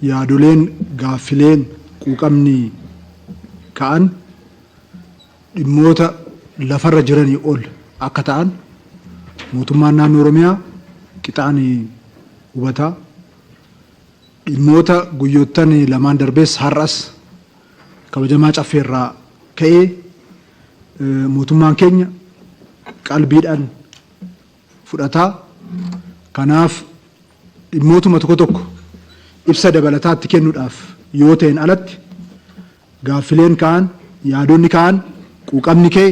yaadoleen gaaffileen quuqamni ka'an dhimmoota lafarra jiranii ol akka ta'an mootummaan naannoo Oromiyaa qixaan hubataa. Dhimmoota guyyoottan lamaan darbees har'as kabajamaa caffeerraa ka'ee mootummaan keenya qalbiidhaan fudhataa. Kanaaf dhimmootuma tokko tokko ibsa dabalataatti kennuudhaaf yoo ta'en alatti gaaffileen ka'an yaadonni ka'an quuqamni ka'e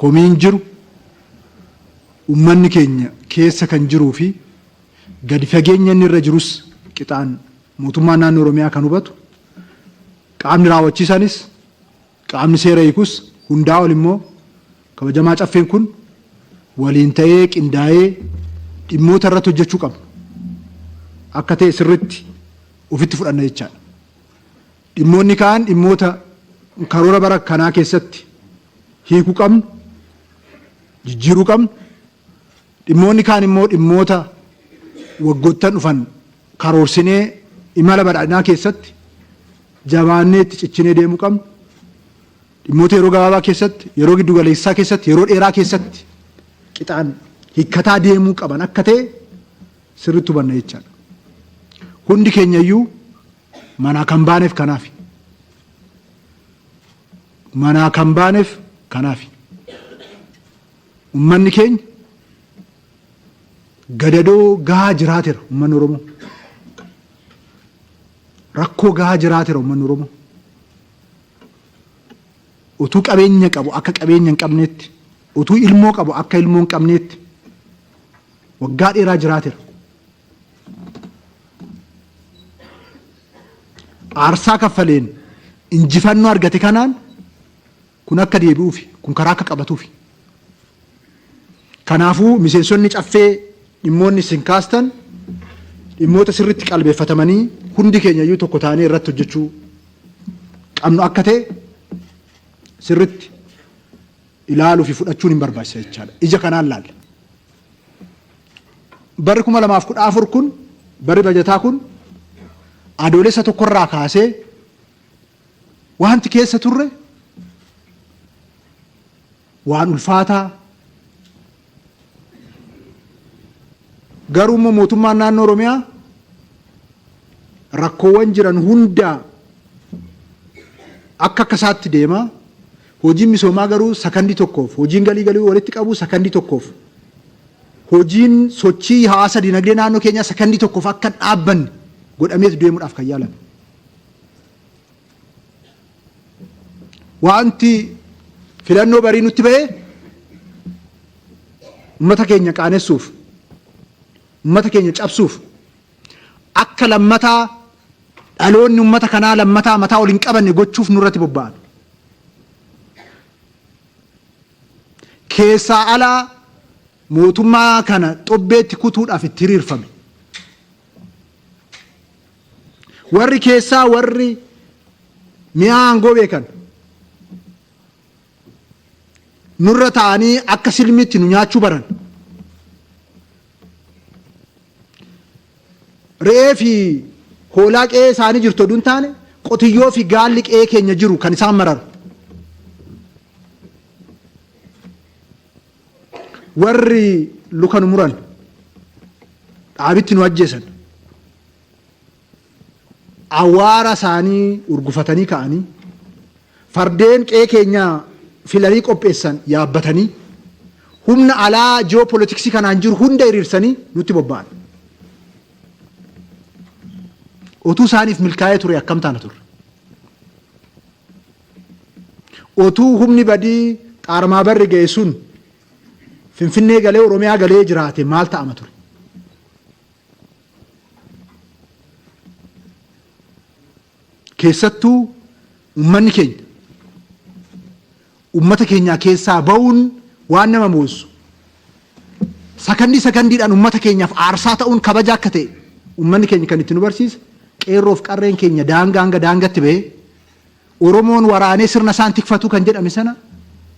komiin jiru ummanni keenya keessa kan jiruu fi gadi fageenya inni irra jirus qixaan mootummaan naannoo Oromiyaa kan hubatu qaamni raawwachiisanis qaamni seera hiikus hundaa ol immoo kabajamaa caffeen kun waliin ta'ee qindaa'ee dhimmoota irratti hojjechuu qabna akka ta'e sirriitti ofitti fudhanna jechaadha. Dhimmoonni kaan dhimmoota karoora bara kanaa keessatti hiikuu qabnu jijjiiruu qabnu. Dhimmoonni kaan immoo dhimmoota waggoottan dhufan karoorsinee imala badhaadhinaa keessatti jabaannee itti ciccinee deemuu qabnu. Dhimmoota yeroo gabaabaa keessatti, yeroo giddu galeessaa keessatti, yeroo dheeraa keessatti qixaan hiikkataa deemuu qaban akka ta'e sirriitti hubanna jechaadha. Hundi keenya iyyuu manaa kan baaneef kanaaf. Manaa kan baaneef kanaaf. Uummanni keenya gadadoo gahaa jiraateera uummanni Oromoo. Rakkoo gahaa jiraateera uummanni Oromoo. Utuu qabeenya qabu akka qabeenya hin qabneetti, utuu ilmoo qabu akka ilmoo hin qabneetti waggaa dheeraa jiraateera. Aarsaa kaffaleen injifannoo argate kanaan kun akka deebi'uufi kun karaa akka qabatuufi. Kanaafuu miseensonni caffee dhimmoonni isin kaastan dhimmoota sirriitti qalbeeffatamanii hundi keenya iyyuu tokko taanee irratti hojjechuu qabnu akka ta'e sirriitti ilaaluu fi fudhachuun hin barbaachisa jechaadha. Ija kanaan laalla. Barri 2014 kun barri bajataa kun adoolessa tokkorraa kaasee wanti keessa turre waan ulfaataa garuu immoo mootummaan naannoo Oromiyaa rakkoowwan jiran hunda akka isaatti deema. Hojiin misoomaa garuu sakandii tokkoof, hojiin galii walitti qabu sakandii tokkoof, hojiin sochii hawaasa dinagdee naannoo keenyaa sakandii tokkoof akka dhaabbanne godhameet deemuudhaaf kan yaalame. Wanti filannoo barii nutti ba'ee uummata keenya qaanessuuf, uummata keenya cabsuuf, akka lammataa dhaloonni uummata kanaa lammataa mataa ol hin qabanne gochuuf nurratti bobba'an. Keessaa alaa mootummaa kana xobbeetti kutuudhaaf itti hiriirfame. Warri keessaa warri mi'a aangoo beekan nurra ta'anii akka silmiitti nu nyaachuu baran. Re'ee fi hoolaa qe'ee isaanii jirtu oduun taane qotiyyoo fi gaalli qe'ee keenya jiru kan isaan mararu. Warri luka nu muran dhaabitti nu ajjeesan awwaara isaanii urgufatanii ka'anii fardeen qe'ee keenya filanii qopheessan yaabbatanii humna alaa ji'oopolitiksii kanaan jiru hunda hiriirsanii nutti bobba'an. Otuu isaaniif milkaa'ee ture akkam taana turre. Otuu humni badii xaaramaa barri ga'e sun Finfinnee galee Oromiyaa galee jiraate maal ta'ama ture. Keessattuu uummanni keenya uummata keenyaa keessaa ba'uun waan nama moossu. Sakandiidhaan uummata keenyaaf aarsaa ta'uun kabaja akka ta'e uummanni keenya kan itti nu barsiisa. Qeerroof qarreen keenya daangaa hanga daangatti ba'ee Oromoon waraanee sirna isaan tikfatu kan jedhame sana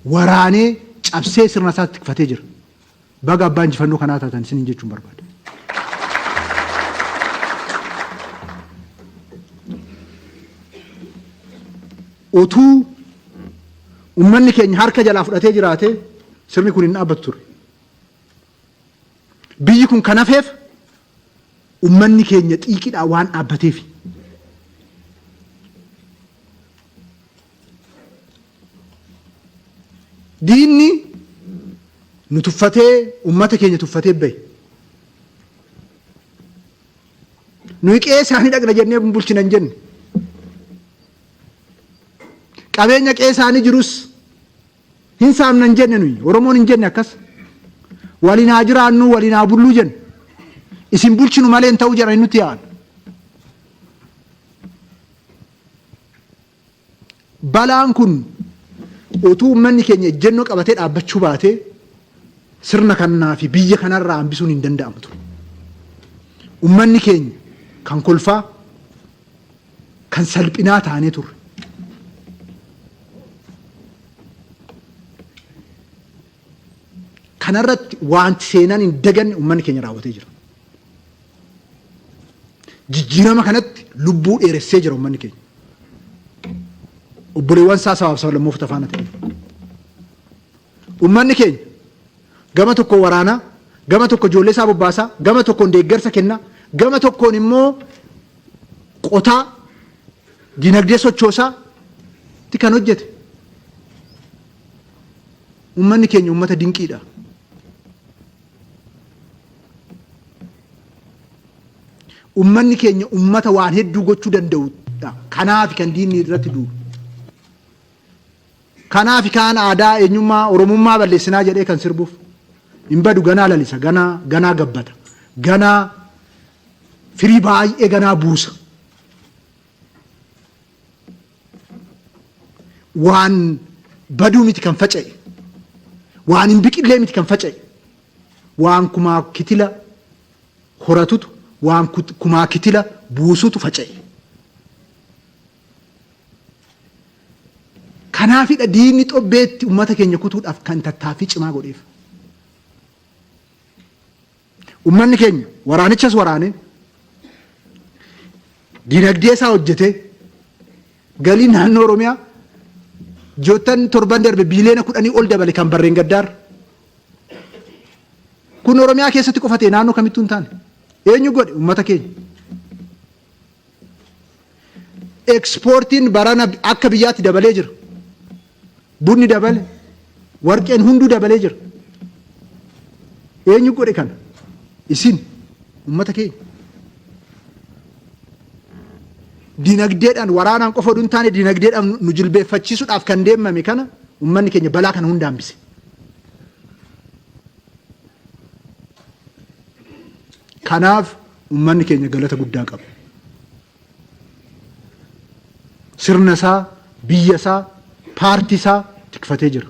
waraanee cabsee sirna isaa tikfatee jira. Baga abbaa injifannoo kanaa taatan isiniin jechuun barbaada. otuu ummanni keenya harka jalaa fudhatee jiraate sirni kun hin dhaabbatu ture. Biyyi kun kan hafeef ummanni keenya xiiqidhaa waan dhaabbateef. Diinni nu tuffatee ummata keenya tuffatee bahe. Nuyi qe'ee isaanii dhaqna jennee bulchina hin jenne. Qabeenya qe'ee isaanii jirus hin saamna hin jenne nuyi. Oromoon hin jenne akkas. Waliin haa jiraannu waliin haa bulluu jenne. Isin bulchinu malee hin ta'u jedhanii nutti yaa'an. Balaan kun utuu ummanni keenya ejjennoo qabatee dhaabbachuu baatee sirna kanaa fi biyya kanarraa hambisuun hin danda'amu ture. Ummanni keenya kan kolfaa kan salphinaa taanee turre. Kanarratti wanti seenaan hin daganne ummanni keenya raawwatee jira. Jijjiirama kanatti lubbuu dheeressee jira ummanni keenya. Obboleewwan isaa sabaaf sablammoota faana ta'e. Ummanni keenya gama tokko waraanaa, gama tokko ijoollee isaa bobbaasaa, gama tokkoon deeggarsa kennaa, gama tokkoon immoo qotaa dinagdee sochoosaa itti kan hojjete. Ummanni keenya ummata dinqiidha. Ummanni keenya ummata waan hedduu gochuu danda'udha. Kanaaf kan diinni irratti duulu. Kanaaf kan aadaa eenyummaa oromummaa balleessinaa jedhee kan sirbuuf hin badu ganaa lalisa, ganaa gabbata, ganaa firii baay'ee ganaa buusa. Waan baduu miti kan faca'e, waan hin biqillee miti kan faca'e, waan kumaa kitila horatutu, waan kumaa kitila buusutu faca'e. Kanaafidha diinni xobbeetti ummata keenya kutuudhaaf kan tattaaffii cimaa godheef. Ummanni keenya waraanichas waraane dinagdee isaa hojjete galii naannoo Oromiyaa joottan torban darbe biiliyoona 10 ol dabale kan barreen gaddaar. Kun Oromiyaa keessatti qofate naannoo kamittuu hin taane. Eenyu godhe? Ummata keenya. Ekspoortiin barana akka biyyaatti dabalee jira. Bunni dabale, warqeen hunduu dabalee jira. Eenyu godhe kana? Isin ummata keenya. Dinagdeedhaan waraanaan qofa oduu hin taane dinagdeedhaan nu jilbeeffachiisuudhaaf kan deemame kana ummanni keenya balaa kana hunda hambise. Kanaaf ummanni keenya galata guddaa qaba. Sirna isaa, biyya isaa, paartii isaa tikfatee jira.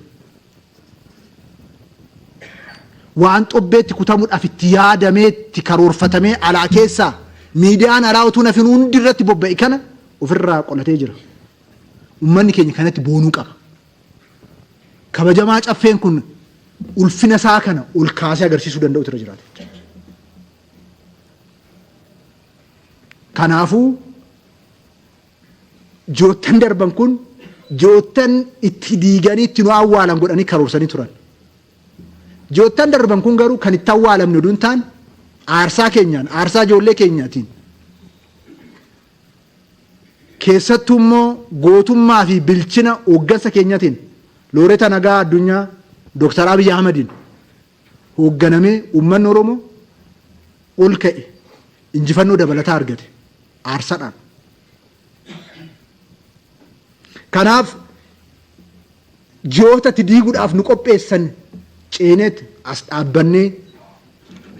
Waan xobbeetti kutamuudhaaf itti yaadameetti karoorfatamee alaa keessaa miidiyaan alaa utuu nafin hundi irratti bobba'e kana ofirraa qolatee jira. Ummanni keenya kanatti boonuu qaba. Kabajamaa caffeen kun ulfina isaa kana ol kaasee agarsiisuu danda'u irra jiraate. Kanaafuu joottan darban kun joottan itti diiganii itti nu awwaalan godhanii karoorsanii turan. Joottan darban kun garuu kan itti awwaalamne oduu hin taane aarsaa keenyaan, aarsaa ijoollee keenyaatiin. Keessattuu immoo gootummaa fi bilchina hooggansa keenyatiin Looreeta Nagaa Addunyaa Dr. Abiy Ahmediin hoogganamee uummanni Oromoo ol ka'e injifannoo dabalataa argate aarsaadhaan. Kanaaf ji'oota itti diiguudhaaf nu qopheessan ceeneet as dhaabbannee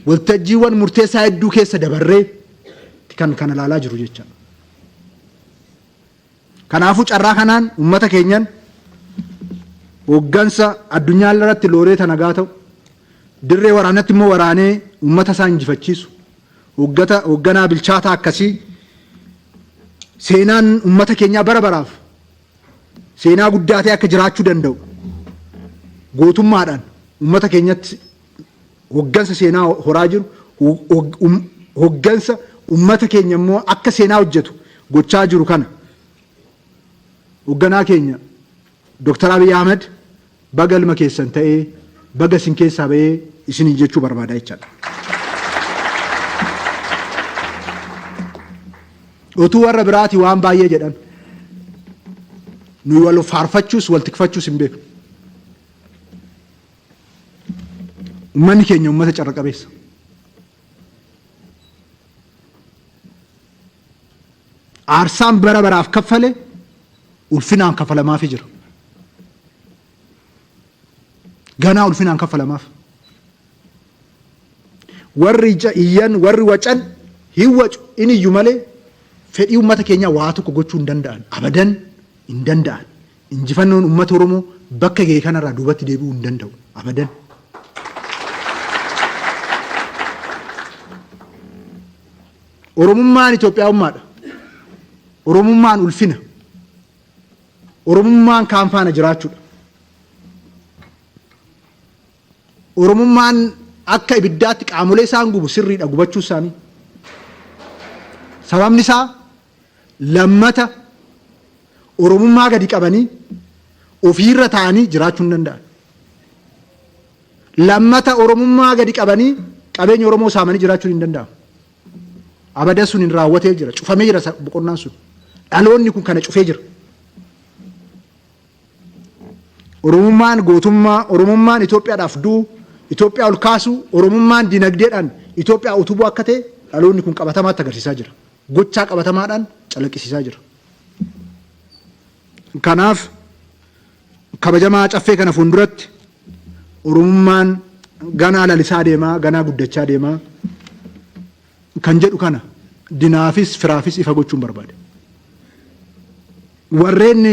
waltajjiiwwan murteessaa hedduu keessa dabarree kan kana ilaalaa jiru jecha. Kanaafuu carraa kanaan uummata keenyan hooggansa addunyaa irratti Looreeta Nagaa ta'u dirree waraanatti immoo waraanee uummata isaa injifachiisu hoogganaa bilchaataa akkasii seenaan uummata keenyaa bara baraaf seenaa guddaa ta'e akka jiraachuu danda'u gootummaadhaan uummata keenyatti hooggansa seenaa horaa jiru hooggansa uummata keenya immoo akka seenaa hojjetu gochaa jiru kana hoogganaa keenya Dr. Abiy Ahmed bagalma keessan ta'ee baga isin keessaa ba'ee isinii jechuu barbaada jechaadha. Otuu warra biraati waan baay'ee jedhan nuyi wal faarfachuus wal tikfachuus hin beeknu. Uummanni keenya uummata carra qabeessa. Aarsaan bara baraaf kaffale ulfinaan kaffalamaaf jira. Ganaa ulfinaan kaffalamaaf. Warri iyyan warri wacan hin wacu inni iyyuu malee fedhii uummata keenya waa tokko gochuu hin danda'an. Abadan hin danda'an. Injifannoon uummata Oromoo bakka ga'e kanarraa duubatti deebi'uu hin danda'u. Abadan. Oromummaan Itoophiyaawummaadha. Oromummaan ulfina. Oromummaan kaan faana jiraachuudha. Oromummaan akka ibiddaatti qaamolee isaan gubu sirriidha gubachuu isaanii. Sababni isaa lammata Oromummaa gadi qabanii ofiirra taa'anii jiraachuu hin danda'an. Lammata Oromummaa gadi qabanii qabeenya Oromoo saamanii jiraachuu hin danda'amu. Abada sun hin raawwatee jira. Cufamee jira boqonnaan sun. Dhaloonni kun kana cufee jira. Oromummaan gootummaa, Oromummaan Itoophiyaadhaaf duu, Itoophiyaa ol kaasuu, Oromummaan dinagdeedhaan Itoophiyaa utubuu akka ta'e dhaloonni kun qabatamaatti agarsiisaa jira. Gochaa qabatamaadhaan calaqqisiisaa jira. Kanaaf kabajamaa caffee kana fuulduratti Oromummaan ganaa lalisaa deemaa, ganaa guddachaa deemaa kan jedhu kana dinaafis firaafis ifa gochuun barbaade. Warreen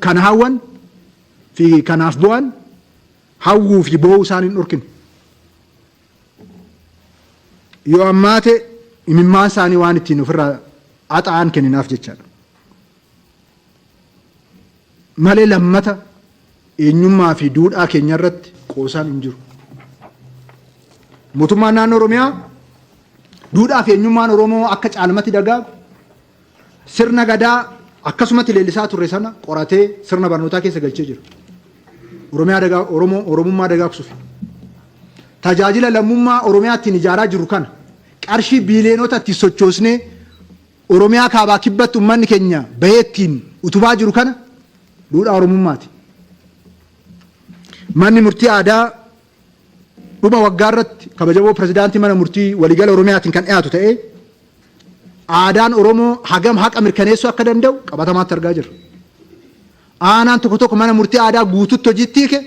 kana hawwan fi kanaaf bu'an hawwuu fi boo'uu isaan hin dhorkine. Yoo ammaate imimmaan isaanii waan ittiin ofirraa axa'an kenninaaf jechaadha. Malee lammata eenyummaa fi duudhaa keenya irratti qoosaan hin jiru. Mootummaan naannoo Oromiyaa duudhaa fi eenyummaan Oromoo akka caalmatti dagaagu sirna gadaa akkasumatti leellisaa turre sana qoratee sirna barnootaa keessa galchee jira. Oromummaa dagaagsuuf. Tajaajila lammummaa Oromiyaa ittiin ijaaraa jiru kana qarshii biiliyoonota itti sochoosnee Oromiyaa kaabaa kibbatti uummanni keenya bahee ittiin utubaa jiru kana duudhaa Oromummaati. Manni murtii aadaa dhuma waggaa irratti kabajamoo pirezidaantii mana murtii waliigala Oromiyaatiin kan dhiyaatu ta'ee aadaan Oromoo hagam haqa mirkaneessuu akka danda'u qabatamaatti argaa jirra. Aanaan tokko tokko mana murtii aadaa guututti hojiitti hiike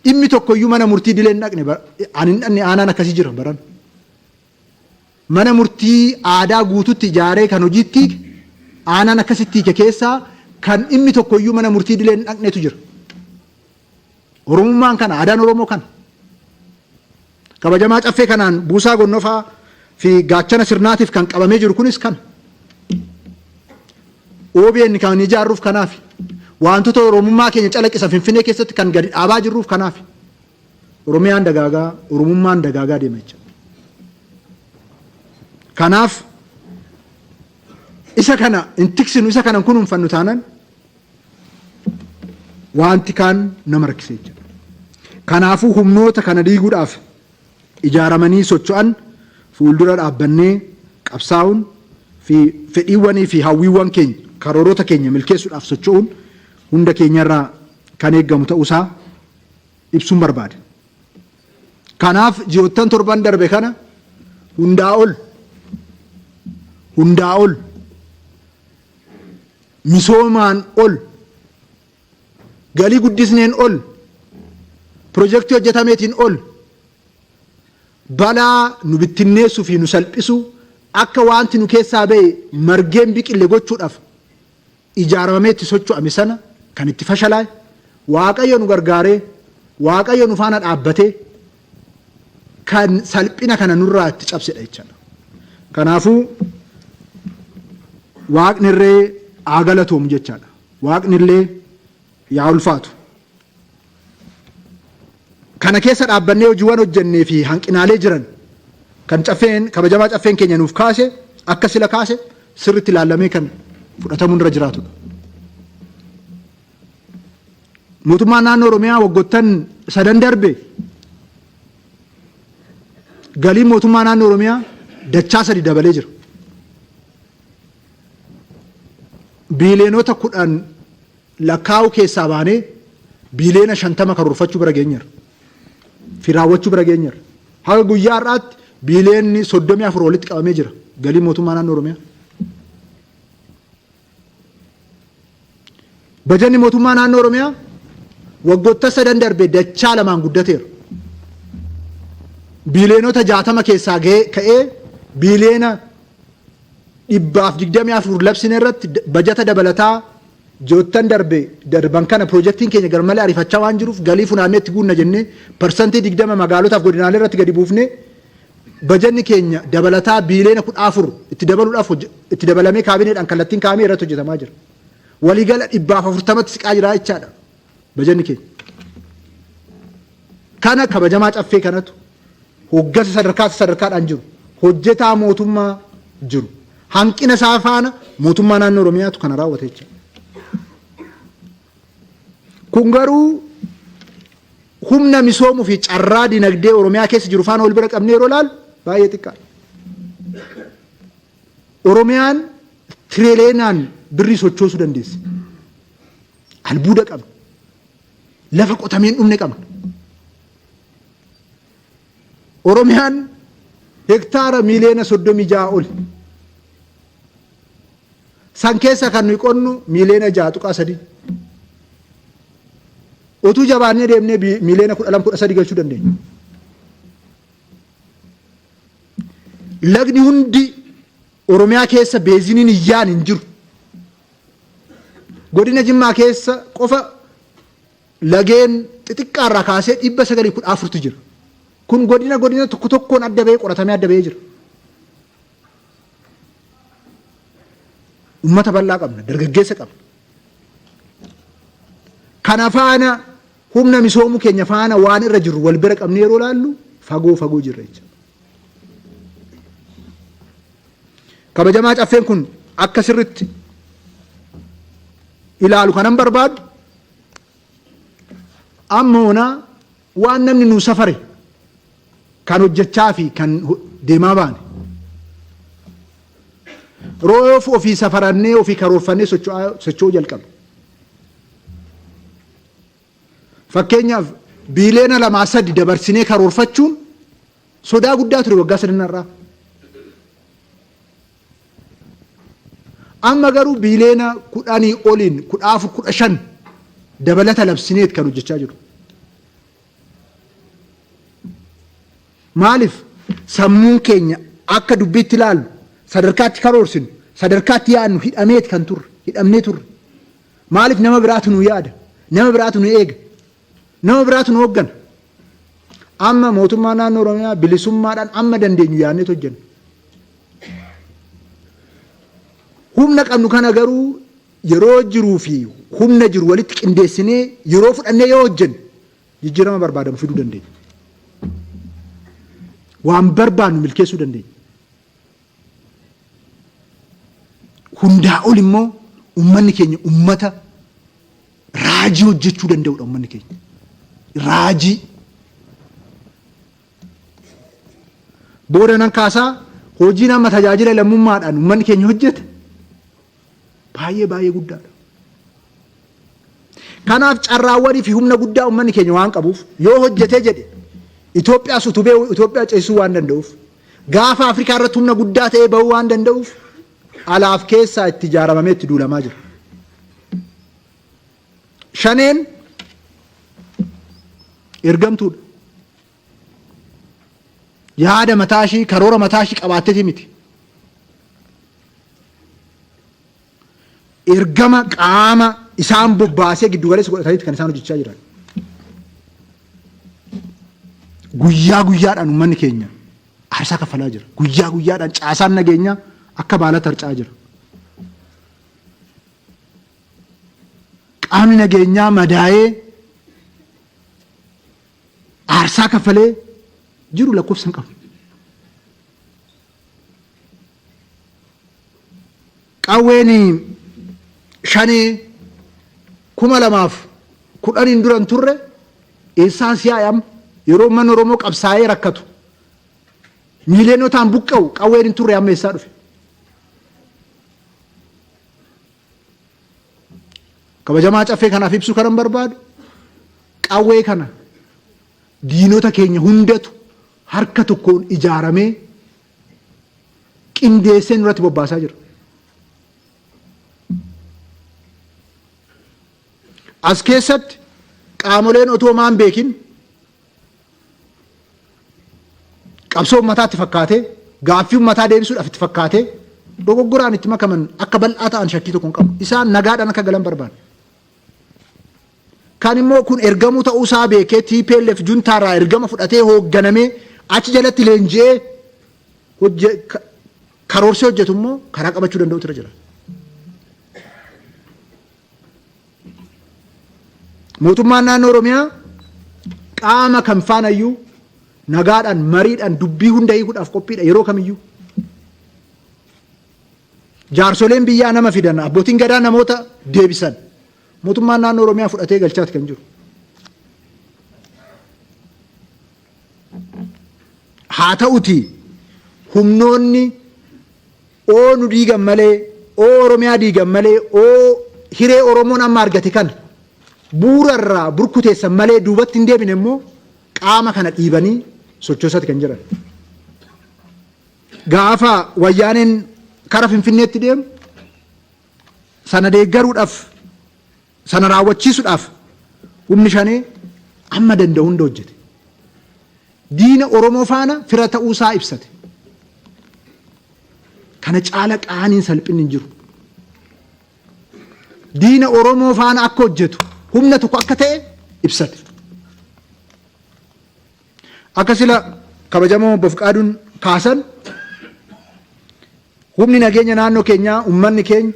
dhimmi tokkoyyuu mana murtii dilee hin dhaqne aanaan akkasii jira baran. Mana murtii aadaa guututti ijaaree kan hojiitti hiike aanaan akkasitti hiike keessaa kan dhimmi tokkoyyuu mana murtii dilee hin dhaqnetu jira. Oromummaan kana aadaan Oromoo kana. Kabajamaa caffee kanaan Buusaa Gonnofaa fi gaachana sirnaatiif kan qabamee jiru kunis kana. OBN kan ijaarruuf kanaaf wantoota Oromummaa keenya calaqqisan Finfinnee keessatti kan gadi dhaabaa jirruuf kanaaf Oromiyaan dagaagaa, Oromummaan dagaagaa deema jechuudha. Kanaaf isa kana hin tiksinu, isa kana kunuunfannu taanaan wanti kaan nama rakkisee jira. Kanaafuu humnoota kana diiguudhaaf ijaaramanii socho'an fuuldura dhaabbannee qabsaa'uun fi fedhiiwwanii fi hawwiiwwan keenya karoorota keenya milkeessuudhaaf socho'uun hunda keenyarraa kan eeggamu ta'uusaa ibsuun barbaade. Kanaaf ji'oottan torban darbe kana hundaa ol misoomaan ol galii guddisneen ol piroojeektii hojjetameetiin ol balaa nu bittinneessuu fi nu salphisuu akka wanti nu keessaa ba'e margeen biqille gochuudhaaf ijaaramameetti socho'ame sana kan itti fashalaa'e Waaqayyo nu gargaaree Waaqayyo nu faana dhaabbatee kan salphina kana nurraa itti cabsedha jechaadha. Kanaafuu Waaqni illee haa galatoomu jechaadha. Waaqni illee yaa ulfaatu. Kana keessa dhaabbannee hojiiwwan hojjennee fi hanqinaalee jiran kan kabajamaa caffeen keenya nuuf kaase akka sila kaase sirriitti ilaalamee kan fudhatamuun irra jiraatudha. mootummaan naannoo Oromiyaa waggoottan sadan darbe galii mootummaa naannoo Oromiyaa dachaa 3 dabalee jira. Biileenota 10 lakkaa'uu keessaa baanee biileena 50 karoorfachuu bira geenyeerra. Firaawwachuu bira geenyeerra. Haga guyyaa har'aatti biileenni 34 walitti qabamee jira galii mootummaa naannoo Oromiyaa. Bajanni mootummaa naannoo Oromiyaa waggoota 3 darbe dachaa 2 guddateera. Biileenota 60 keessaa ka'ee biileena 124 labsine irratti bajata dabalataa joottan darban kana piroojeektiin keenya garmalee ariifachaa waan jiruuf galii funaannee itti guunna jennee parsantii 20 magaalotaaf godinaalee irratti gadi buufnee bajanni keenya dabalataa biileena 14 itti dabaluudhaaf itti dabalamee kaabineedhaan kallattiin kaa'amee irratti hojjetamaa jira. Waliigala 140tti siqaa jira jechaadha bajanni keenya. Kana kabajamaa caffee kanatu hoggasa sadarkaadhaan jiru hojjetaa mootummaa jiru hanqina isaa faana mootummaa naannoo Oromiyaatu kana raawwate jechuudha. Kun garuu humna misoomuu fi carraa dinagdee Oromiyaa keessa jiru faana wal bira qabnee yeroo ilaalu baay'ee xiqqaadha. Oromiyaan tiriliyoonaan birrii sochoosuu dandeessi. Albuuda qabna. Lafa qotamee hin dhumne qabna. Oromiyaan hektaara miliyoona 36 oli. San keessa kan nuyi qonnu miliyoona 6.3. Otuu jabaannee deemnee miliyoona 12-13 galchuu dandeenya. Lagni hundi Oromiyaa keessa beeziniin iyyaan hin jiru. Godina Jimmaa keessa qofa lageen xixiqqaarraa kaasee 914 jira. Kun godina tokko tokkoon adda ba'ee qoratamee adda ba'ee jira. Uummata bal'aa qabna, dargaggeessa qabna. Kana faana humna misoomuu keenya faana waan irra jiru wal bira qabnee yeroo ilaallu fagoo jirra jechuudha. Kabajamaa caffeen kun akka sirritti ilaalu kanan barbaadu ammoona waan namni nuu safare kan hojjechaa fi kan deemaa baane roof ofii safarannee ofii karoorfannee socho'uu jalqabne. Fakkeenyaaf biileena 2-3 dabarsinee karoorfachuun sodaa guddaa ture waggaa 3 irraa. Amma garuu biileena 10 oliin 14-15 dabalata labsineet kan hojjechaa jiru. Maaliif sammuun keenya akka dubbiitti ilaallu sadarkaatti karoorsinu sadarkaatti yaadnu hidhameet kan turre hidhamnee turre. Maaliif nama biraatu nu yaada nama biraatu nu eega nama biraatu nu hooggana. Amma mootummaa naannoo Oromiyaa bilisummaadhaan amma dandeenyu yaadneet hojjenna. Humna qabnu kana garuu yeroo jiruu fi humna jiru walitti qindeessinee yeroo fudhannee yoo hojjennu jijjiirama barbaadamu fiduu dandeenya. Waan barbaannu milkeessuu dandeenya. Hundaa ol immoo uummanni keenya uummata raajii hojjechuu danda'udha. Uummanni keenya raajii booda nan kaasaa hojii nama tajaajila lammummaadhaan uummanni keenya hojjeta baay'ee guddaadha. Kanaaf carraawwanii fi humna guddaa uummanni keenya waan qabuuf yoo hojjetee jedhe Itoophiyaas utubee Itoophiyaa ceesisuu waan danda'uuf gaafa Afrikaa irratti humna guddaa ta'ee bahuu waan danda'uuf alaaf keessaa itti ijaaramamee itti duulamaa jira. Shaneen ergamtuudha. Yaada mataashii karoora mataashii qabaatteeti miti. Ergama qaama isaan bobbaasee giddu galeessa godhataniiti kan isaan hojjechaa jiran. Guyyaadhaan uummanni keenya aarsaa kaffalaa jira. Guyyaadhaan caasaan nageenyaa akka baalatti harca'aa jira. Qaamni nageenyaa madaa'ee aarsaa kaffalee jiru lakkoofsa hin qabu. Qawween 5,2013 kudhan induran turre eessaa siyaayam yeroo man Oromoo qabsaa'ee rakkatu miiliyonotaan buqqa'u qawween hin turre amma eessaa dhufe. Kabajamaa caffee kanaaf ibsu kanan barbaadu qawwee kana diinota keenya hundatu harka tokkoon ijaaramee qindeessee nurratti bobbaasaa jira. As keessatti qaamoleen otoo maan beekin qabsoo ummataatti fakkaatee gaaffii ummataa deebisuudhaaf itti fakkaatee dogoggoraan itti makaman akka bal'aa ta'an shakkii tokko hin qabu. Isaan nagaadhaan akka galan barbaadu. Kan immoo kun ergamuu ta'uu isaa beekee TPLF juntaarraa ergama fudhatee hoogganamee achi jalatti leenji'ee karoorsee hojjetu immoo karaa qabachuu danda'utu irra jira. Mootummaan naannoo Oromiyaa qaama kam faanayyuu nagaadhaan mariidhaan dubbii hunda hiikuudhaaf qophiidha yeroo kamiyyuu. Jaarsoleen biyyaa nama fidan abbootiin gadaa namoota deebisan mootummaan naannoo Oromiyaa fudhatee galchaati kan jiru. Haa ta'uti humnoonni oo nu diigan malee oo Oromiyaa diigan malee oo hiree Oromoon amma argate kana buurarraa burkuteessan malee duubatti hin deebine immoo qaama kana dhiibanii sochoosatti kan jiran. Gaafa wayyaaneen kara Finfinneetti deemu sana deeggaruudhaaf sana raawwachiisuudhaaf humni shanee amma danda'u hunda hojjete. Diina Oromoo faana fira ta'uusaa ibsate. Kana caala qaaniin salphinni hin jiru. Diina Oromoo faana akka hojjetu humna tokko akka ta'e ibsate. Akka sila kabajamoo Bofqaaduun kaasan humni nageenya naannoo keenyaa ummanni keenya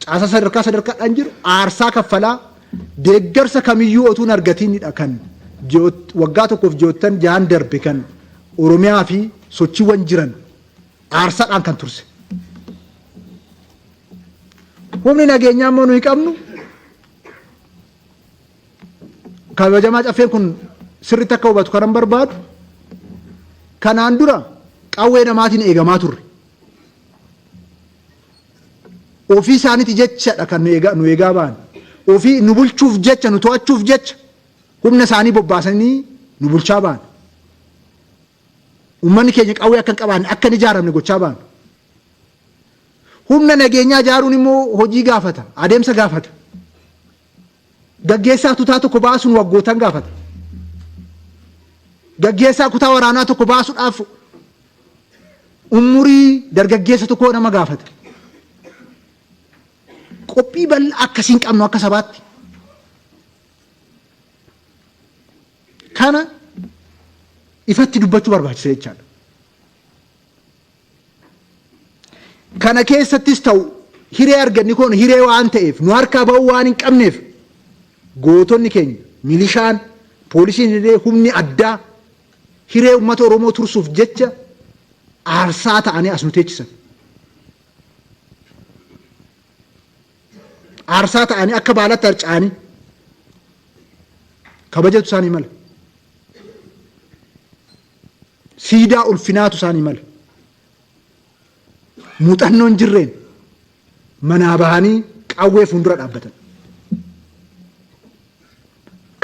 caasa sadarkaadhaan jiru aarsaa kaffalaa deeggarsa kamiyyuu otuu hin argatinidha kan waggaa tokkoof ji'oottan jahan darbe kan Oromiyaa fi sochiiwwan jiran aarsaadhaan kan turse. Humni nageenyaa immoo nuyi qabnu kabajamaa caffeen kun sirriitti akka hubatu kanan barbaadu kanaan dura qawwee namaatiin eegamaa turre. Ofii isaaniiti jechadha kan nu eegaa ba'an. Ofii nu bulchuuf jecha nu to'achuuf jecha humna isaanii bobbaasanii nu bulchaa ba'an. Uummanni keenya qawwee akka hin qabaanne akka hin ijaaramne gochaa ba'an. Humna nageenyaa ijaaruun immoo hojii gaafata, adeemsa gaafata. Gaggeessaa tuutaa tokko baasuun waggootan gaafata. Gaggeessaa kutaa waraanaa tokko baasuudhaaf umurii dargaggeessa tokko nama gaafata. Qophii bal'aa akkasiin qabnu akka sabaatti. Kana ifatti dubbachuu barbaachisa jechaadha. Kana keessattis ta'u hiree arganni kun hiree waan ta'eef nu harkaa ba'uu waan hin qabneef gootonni keenya milishaan poolisiin illee humni addaa hiree uummata Oromoo tursuuf jecha aarsaa ta'anii as nu teechisan. Aarsaa ta'anii akka baalatti harca'anii kabajatu isaanii mala. Siidaa ulfinaatu isaanii mala. Muuxannoon jirreen manaa bahanii qawwee fuuldura dhaabbatan.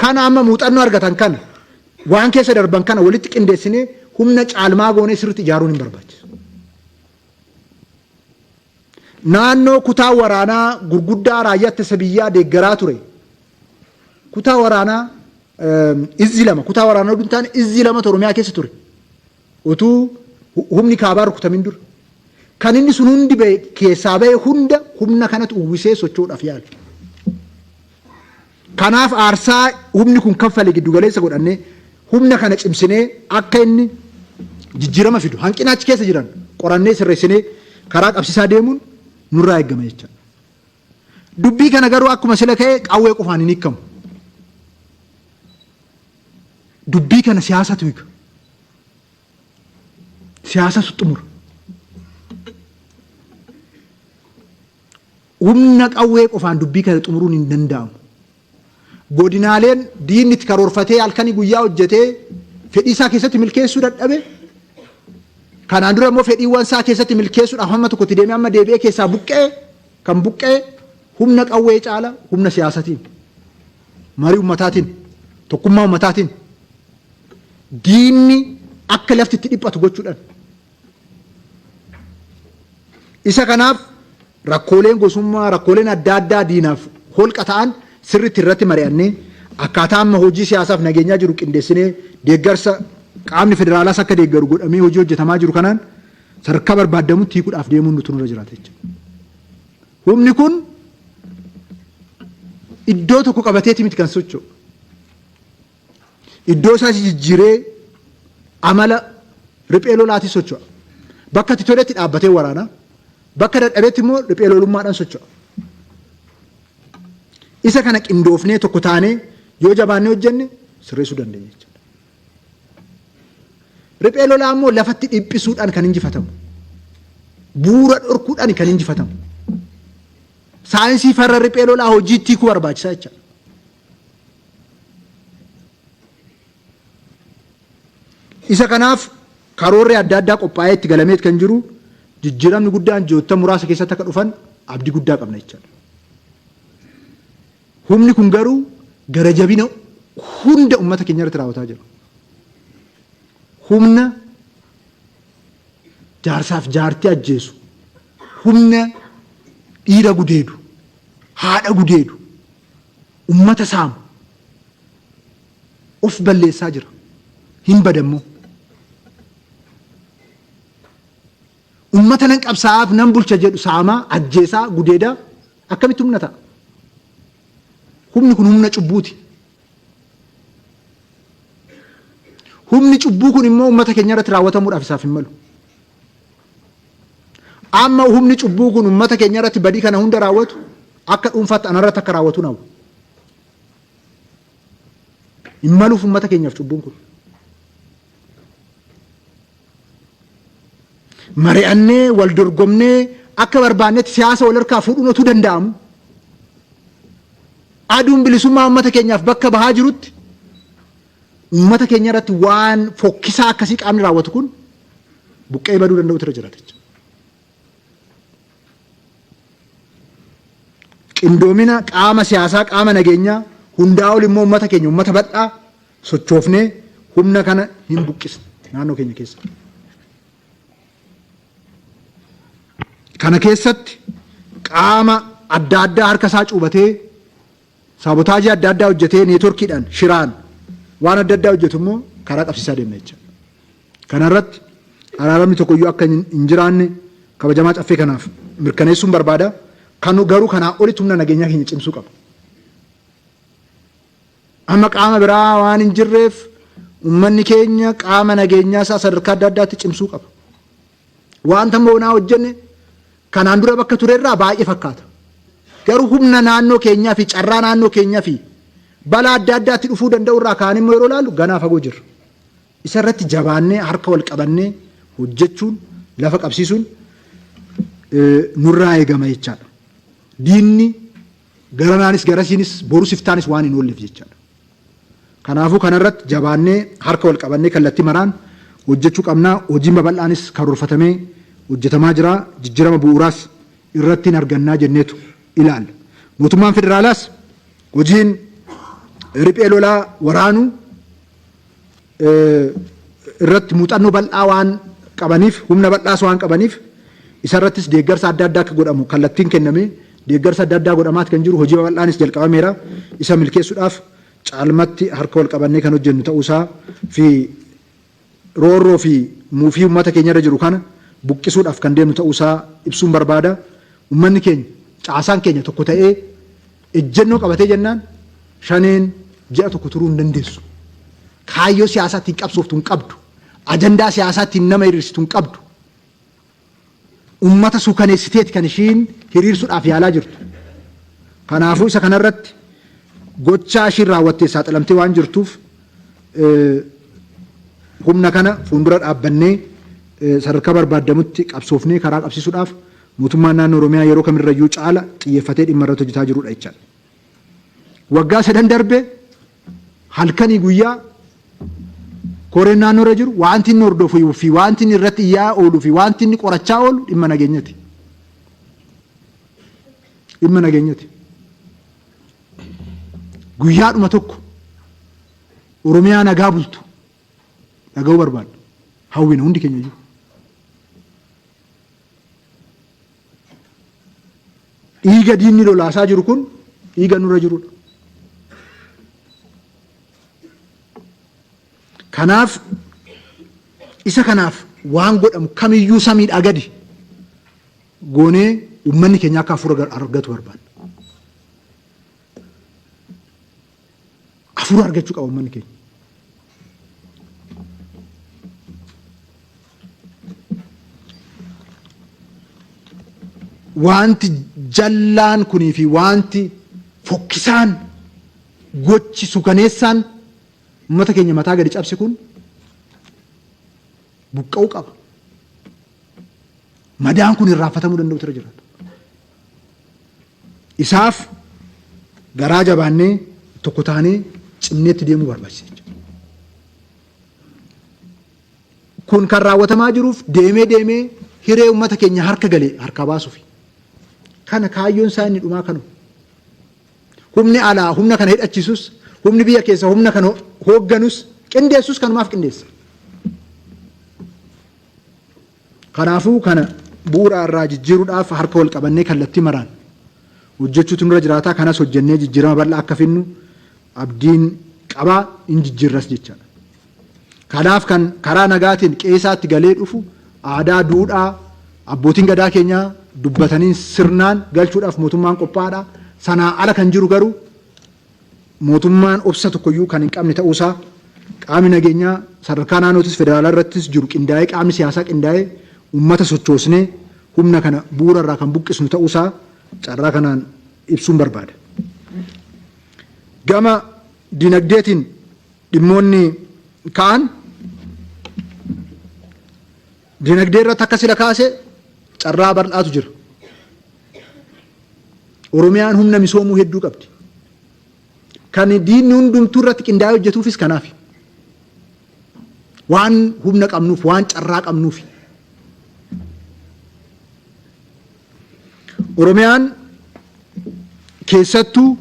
Kana amma muuxannoo argatan kana waan keessa darban kana walitti qindeessinee humna caalmaa goonee sirriitti ijaaruun hin barbaachisu. Naannoo kutaa waraanaa gurguddaa raayyaa ittisa biyyaa deeggaraa ture. Kutaa waraanaa izzi lama kutaa waraanaa hundaan izzi lama Oromiyaa keessa ture. Utuu humni kaabaa rukutamin dura. Kan inni sun hundi keessaa ba'e hunda humna kanatti uwwisee socho'uudhaaf yaale. Kanaaf aarsaa humni kun kaffale giddu galeessa godhannee humna kana cimsinee akka inni jijjiirama fidu hanqina achi keessa jiran qorannee sirreessinee karaa qabsiisaa deemuun nurraa eegama jecha. Dubbii kana garuu akkuma sila ka'e qawwee qofaan hin hiikamu. Dubbii kana siyaasatu hiika. Siyaasa xumura. Humna qawwee qofaan dubbii kana xumuruun hin danda'amu. godinaaleen diinni itti karoorfatee halkanii guyyaa hojjetee fedhii isaa keessatti milkeessuu dadhabe. Kanaan dura immoo fedhiiwwan isaa keessatti milkeessuudhaaf hamma tokkotti deemee amma deebi'ee keessaa buqqee humna qawwee caala humna siyaasatiin, marii ummataatiin, tokkummaa ummataatiin diinni akka lafti itti dhiphatu gochuudhaan. Isa kanaaf rakkooleen gosummaa, rakkooleen adda addaa diinaaf holqa ta'an sirriitti irratti mari'annee akkaataa amma hojii siyaasaaf nageenyaa jiru qindeessinee deeggarsa qaamni federaalaas akka deeggaru godhamee hojii hojjetamaa jiru kanaan sadarkaa barbaadamutti hiikuudhaaf deemuun nuti nurra jiraata jechuudha. Humni kun iddoo tokko qabateeti miti kan socho'u. Iddoo isaa jijjiiree amala riphee lolaatiin socho'a. Bakka itti toletti dhaabbatee waraana. Bakka dadhabeetti immoo riphee lolummaadhaan socho'a. Isa kana qindoofnee tokko taanee yoo jabaannee hojjenne sirreessuu dandeenya jechuudha. Riphee lolaa immoo lafatti dhiphisuudhaan kan injifatamu. Bu'uura dhorkuudhaan kan injifatamu. Saayinsii farra riphee lolaa hojiitti hiikuu barbaachisaa jechuudha. Isa kanaaf karoorri adda addaa qophaa'ee itti galameet kan jiru jijjiiramni guddaan ji'oota muraasa keessatti akka dhufan abdii guddaa qabna jechuudha. Humni kun garuu gara jabina hunda uummata keenya irratti raawwataa jira. Humna jaarsaaf jaartii ajjeesu, humna dhiira gudeedu, haadha gudeedu, uummata saamu of balleessaa jira. Hin badammoo. Uummata nan qabsaa'aaf nan bulcha jedhu saamaa, ajjeesaa, gudeedaa akkamitti humna ta'a? Humni kun humna cubbuuti. Humni cubbuu kun immoo uummata keenya irratti raawwatamuudhaaf isaaf hin malu. Amma humni cubbuu kun uummata keenya irratti badii kana hunda raawwatu akka dhuunfaatti anarratti akka raawwatu naawu. Hin maluuf uummata keenyaaf cubbuun kun. Mari'annee wal dorgomnee akka barbaannetti siyaasa wal harkaa fuudhuun otuu danda'amu. Aduun bilisummaa uummata keenyaaf bakka bahaa jirutti uummata keenya irratti waan fokkisaa akkasii qaamni raawwatu kun buqqee baduu danda'utu irra jiraata jechuudha. Qindoomina qaama siyaasaa, qaama nageenyaa hundaa ol immoo uummata keenya uummata bal'aa sochoofnee humna kana hin buqqisne naannoo keenya keessa. Kana keessatti qaama adda addaa harka isaa cuubatee saabotaajii adda addaa hojjetee neetworkiidhaan shiraan waan adda addaa hojjetu immoo karaa qabsiisaa deemna jechuudha. Kana irratti araaramni tokkoyyuu akka hin jiraanne kabajamaa caffee kanaaf mirkaneessuun barbaada. Kan garuu kanaa olitti humna nageenyaa keenya cimsuu qaba. Amma qaama biraa waan hin jirreef uummanni keenya qaama nageenyaa isaa sadarkaa adda addaatti cimsuu qaba. Wanta moonaa hojjenne kanaan dura bakka turerraa baay'ee fakkaata. Garuu humna naannoo keenyaa fi carraa naannoo keenyaa fi balaa adda addaatti dhufuu danda'u irraa kaan immoo yeroo ilaallu ganaa fagoo jirra. Isa irratti jabaannee harka wal qabannee hojjechuun lafa qabsiisuun nurraa eegama jechaadha. Diinni garanaanis garasiinis borus iftaanis waan hin oolleef jechaadha. Kanaafuu kanarratti jabaannee harka wal qabannee kallattii maraan hojjechuu qabnaa. Hojiin babal'aanis karoorfatamee hojjetamaa jira. Jijjiirama bu'uuraas irratti argannaa jenneetu ilaalla. Mootummaan federaalaas hojiin riphee lolaa waraanuu irratti muuxannoo bal'aa waan qabaniif, humna bal'aas waan qabaniif isarrattis deeggarsa adda addaa akka godhamu kallattiin kennamee deeggarsa adda addaa godhamaat kan jiru. Hojii babal'aanis jalqabameera. Isa milkeessuudhaaf caalmatti harka wal qabannee kan hojjennu ta'uusaa fi roorroo fi muufii uummata keenya irra jiru kana buqqisuudhaaf kan deemnu ta'uusaa ibsuun barbaada. Uummanni keenya caasaan keenya tokko ta'ee ejjennoo qabatee jennaan shaneen ji'a tokko turuu hin dandeessu. Kaayyoo siyaasaatti hin qabsooftu hin qabdu. Ajandaa siyaasaatti nama hiriirsitu hin qabdu. Uummata suukaneessiteeti kan ishiin hiriirsuudhaaf yaalaa jirtu. Kanaafuu isa kanarratti gochaa ishiin raawwattee saaxilamtee waan jirtuuf humna kana fuuldura dhaabbannee sadarkaa barbaadamutti qabsoofnee karaa qabsiisuudhaaf mootummaan naannoo Oromiyaa yeroo kamirrayyuu caala xiyyeeffatee dhimma irratti hojjetaa jirudha jechaadha. waggaa sadan darbe halkanii guyyaa koreen naannoo jiru wanti inni hordofuu fi wanti inni irratti iyyaa ooluu fi wanti inni qorachaa oolu dhimma nageenyati. Dhimma nageenyati. Guyyaadhuma tokko Oromiyaa nagaa bultu dhaga'uu barbaadu. Hawwina hundi keenya jiru. Dhiiga diinni lolaasaa jiru kun dhiiga nurra jirudha. Kanaaf isa kanaaf waan godhamu kamiyyuu samiidhaa gadi goonee uummanni keenya akka hafuura argatu barbaada. Hafuura argachuu qaba uummanni keenya. Wanti jallaan kunii fi wanti fokkisaan gochi sukaneessaan uummata keenya mataa gadi cabse kun buqqa'uu qaba. Madaan kun irraanfatamuu danda'u tura jiraata. Isaaf garaa jabaannee tokko taanee cimneetti deemuu barbaachisa. Kun kan raawwatamaa jiruuf deemee hiree uummata keenya harka galee harka baasuuf. Kana kaayyoon isaa inni dhumaa kanu. Humni alaa humna kana hidhachiisus, humni biyya keessa humna kana hoogganus, qindeessus kanumaaf qindeessa. Kanaafuu kana bu'uura irraa jijjiiruudhaaf harka wal qabannee kallattii maraan hojjechuutu nurra jiraataa. Kanas hojjennee jijjiirama bal'aa akka finnu abdiin qabaa in jijjiirras jechaadha. Kanaaf kan karaa nagaatiin qeesaatti galee dhufu aadaa duudhaa abbootiin gadaa keenyaa dubbatanii sirnaan galchuudhaaf mootummaan qophaa'aadha. Sanaa ala kan jiru garuu mootummaan obsa tokkoyyuu kan hin qabne ta'uusaa qaamni nageenyaa sadarkaa naannootis federaalaa irrattis jiru qindaa'ee qaamni siyaasaa qindaa'ee uummata sochoosnee humna kana bu'uura irraa kan buqqisnu ta'uusaa carraa kanaan ibsuun barbaada. Gama dinagdeetiin dhimmoonni ka'an dinagdee irratti akka sila kaase carraa bal'aatu jira. Oromiyaan humna misoomuu hedduu qabdi. Kan diinni hundumtuu irratti qindaa'ee hojjetuufis kanaaf. Waan humna qabnuuf, waan carraa qabnuuf. Oromiyaan keessattuu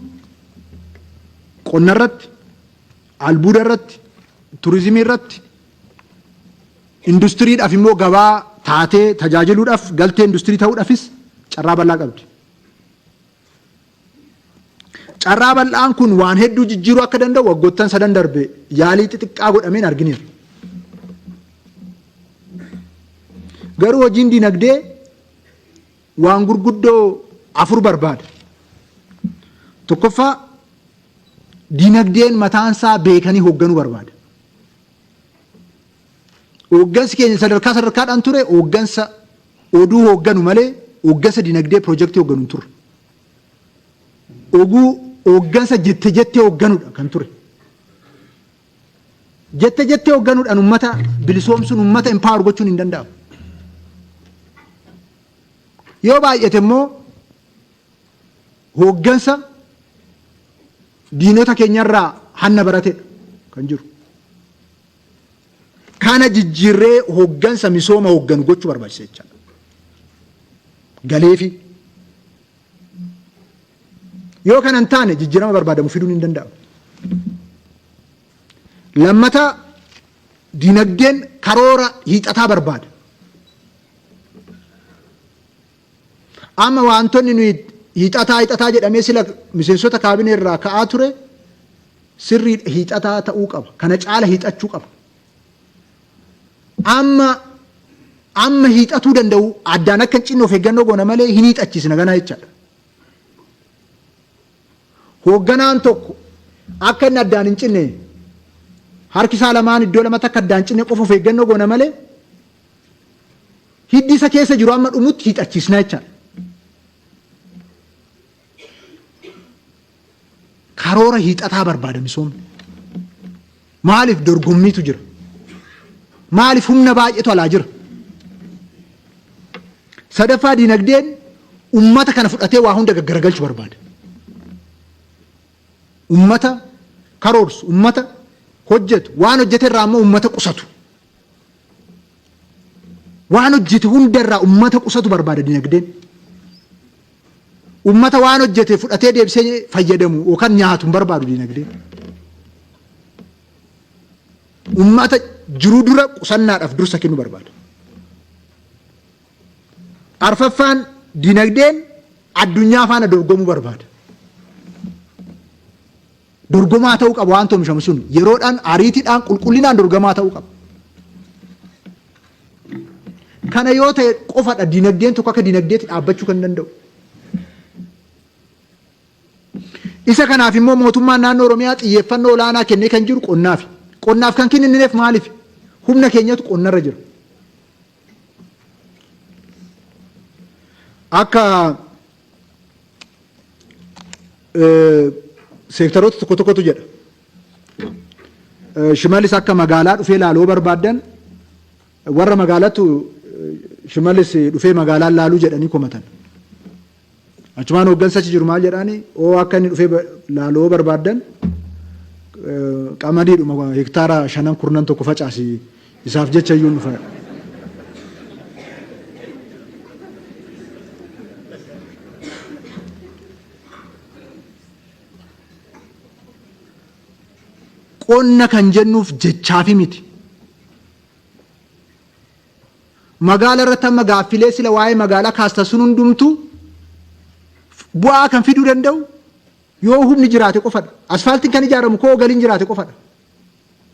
qonna irratti, albuuda irratti, turizimii irratti, industiriidhaaf immoo gabaa taatee tajaajiluudhaaf galtee industirii ta'uudhaafis carraa bal'aa qabdi. Carraa bal'aan kun waan hedduu jijjiiruu akka danda'u waggoottan sadan darbe yaalii xixiqqaa godhameen argineera. Garuu hojiin dinagdee waan gurguddoo afur barbaada. Tokkoffaa dinagdeen mataansaa beekanii hoogganuu barbaada. Hooggansi keenya sadarkaadhaan ture hooggansa oduu hoogganu malee hooggansa dinagdee piroojeektii hoogganu hin turre. Hooggansa jettee hoogganuudha kan ture. Jettee hoogganuudhaan uummata bilisoomsuun uummata empower gochuun hin danda'amu. Yoo baay'ate immoo hooggansa diinota keenyarraa hanna barateedha kan jiru. Kana jijjiirree hooggansa misooma hoogganu gochuu barbaachisa jechaadha. Galeefi yoo kana hin taane jijjiirama barbaadamu fiduun hin danda'amu. Lammata dinagdeen karoora hiixataa barbaada. Amma wantoonni nuyi hiixataa jedhamee sila miseensota kaabinee irraa ka'aa ture sirrii hiixataa ta'uu qaba. Kana caala hiixachuu qaba. Amma hiixatuu danda'u addaan akka hin cinne of eeggannoo goona malee hin hiixachiisna ganaa jechaadha. Hoogganaan tokko akka inni addaan hin cinne harki isaa lamaan iddoo lamatti akka addaan cinne qofa of eeggannoo goona malee hiddi isa keessa jiru amma dhumutti hiixachiisna jechaadha. Karoora hiixataa barbaada misoomni. Maaliif dorgommiitu jira? Maaliif humna baay'eetu alaa jira? Sadaffaa dinagdeen uummata kana fudhatee waa hunda gaggaragalchu barbaada. ummata karoorsu, ummata hojjetu, waan hojjete irraa ammoo ummata qusatu. Waan hojjete hundarraa ummata qusatu barbaada dinagdeen. Ummata waan hojjete fudhatee deebisee fayyadamu yookaan nyaatu hin barbaadu dinagdeen. Ummata jiruu dura qusannaadhaaf dursa kennu barbaada. Arfaffaan dinagdeen addunyaa faana dorgomuu barbaada. Dorgomaa ta'uu qaba waan oomishamu sun yeroodhaan ariitiidhaan qulqullinaan dorgomaa ta'uu qaba. Kana yoo ta'e qofadha dinagdeen tokko akka dinagdeetti dhaabbachuu kan danda'u. Isa kanaaf immoo mootummaan naannoo Oromiyaa xiyyeeffannoo olaanaa kennee kan jiru qonnaaf. Qonnaaf kan kennineef maaliif? Humna keenyatu qonnarra jira. Akka seektaroota tokko tokkotu jedha. Shimalis akka magaalaa dhufee laaloo barbaadan warra magaalatu shimalis dhufee magaalaa laaluu jedhanii komatan. Achumaan hooggansa achi jiru maal jedhaani oo akka inni dhufee laaloo barbaadan qamadiidhuma hektaara 5 tokko facaasi isaaf jecha iyyuu dhufa. Qonna kan jennuuf jechaafi miti. Magaalaa irratti amma gaaffilee sila waa'ee magaalaa kaasta sun hundumtu bu'aa kan fiduu danda'u yoo humni jiraate qofadha. Asfaaltiin kan ijaaramu koo galiin jiraate qofadha.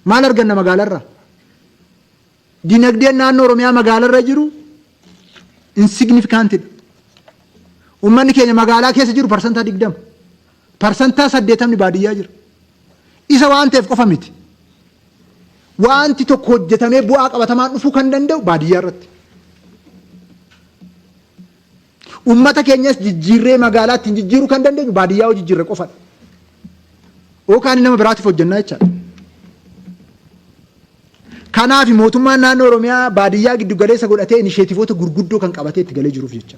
Maal arganna magaalaa irraa? Dinagdeen naannoo Oromiyaa magaalaa irra jiru insignificantidha. Uummanni keenya magaalaa keessa jiru parsantaa 20. Parsantaa 80 baadiyyaa jira. Isa waan ta'eef qofa miti. Wanti tokko hojjetamee bu'aa qabatamaan dhufuu kan danda'u baadiyyaa irratti. Uummata keenyas jijjiirree magaalaatti jijjiiruu kan dandeenyu baadiyyaa hojii jijjiirre qofadha. Yookaan nama biraatiif hojjennaa jechaadha. Kanaaf mootummaan naannoo Oromiyaa baadiyyaa giddu galeessa godhatee inisheetiivoota gurguddoo kan qabatee itti galee jiruuf jecha.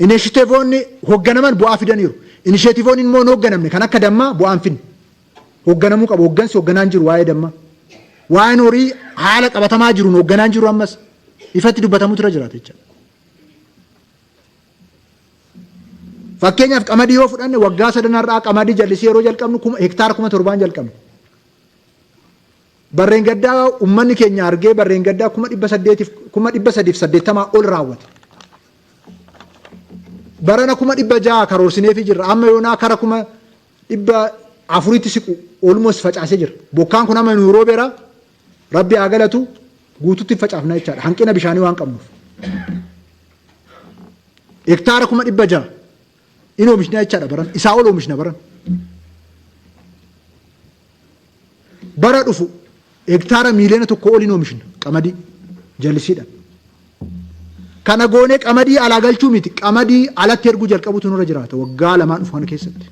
Inisheetiivoonni hoogganaman bu'aa fidaniiru. Inisheetiivoonni immoo hin hoogganamne kan akka dammaa bu'aan finne. Hoogganamuu qabu hooggansi hoogganaan jiru waa'ee dammaa. Waa'een horii haala qabatamaa jiruun hoogganaan jiru ammas ifatti dubbatamutu irra jiraata jecha. Fakkeenyaaf qamadii yoo fudhanne waggaa 3 irraa qamadii jallisii yeroo jalqabnu hektaara 7,000 jalqabne. Barreen gaddaa uummanni keenya argee barreen gaddaa 8,380 ol raawwate. Barana 600 karoorsineefi jirra. Amma yoonaa kara 400 siqu olmoos facaasee jira. Bokkaan kun amma nu roobeera Rabbi haa galatu guututti facaafna jechaadha. Hanqina bishaanii waan qabnuuf. Hektaara 600 in oomishna jechaadha baran. Isaa ol oomishna baran. Bara dhufu hektaara miiliyoona 1 ol in oomishna qamadii jallisiidha. Kana goonee qamadii alaa galchuu miti. Qamadii alatti erguu jalqabutu nurra jiraata waggaa 2 dhufan keessatti.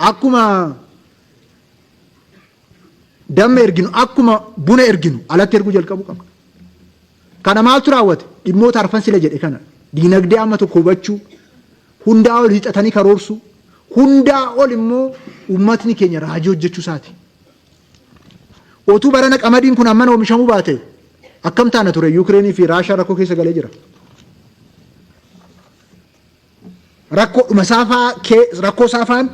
Akkuma damma erginu akkuma buna erginu alatti erguu jalqabu qabna. Kana maaltu raawwate? Dhimmoota arfan sila jedhe kana. Dinagdee amma tokko hubachuu, hundaa ol hiixatanii karoorsu, hundaa ol immoo uummatni keenya raajii hojjechuu isaati. Otuu barana qamadiin kun amma oomishamuu baate akkam taana ture Yuukireenii fi Raashaa rakkoo keessa galee jira. Rakkoo saafaan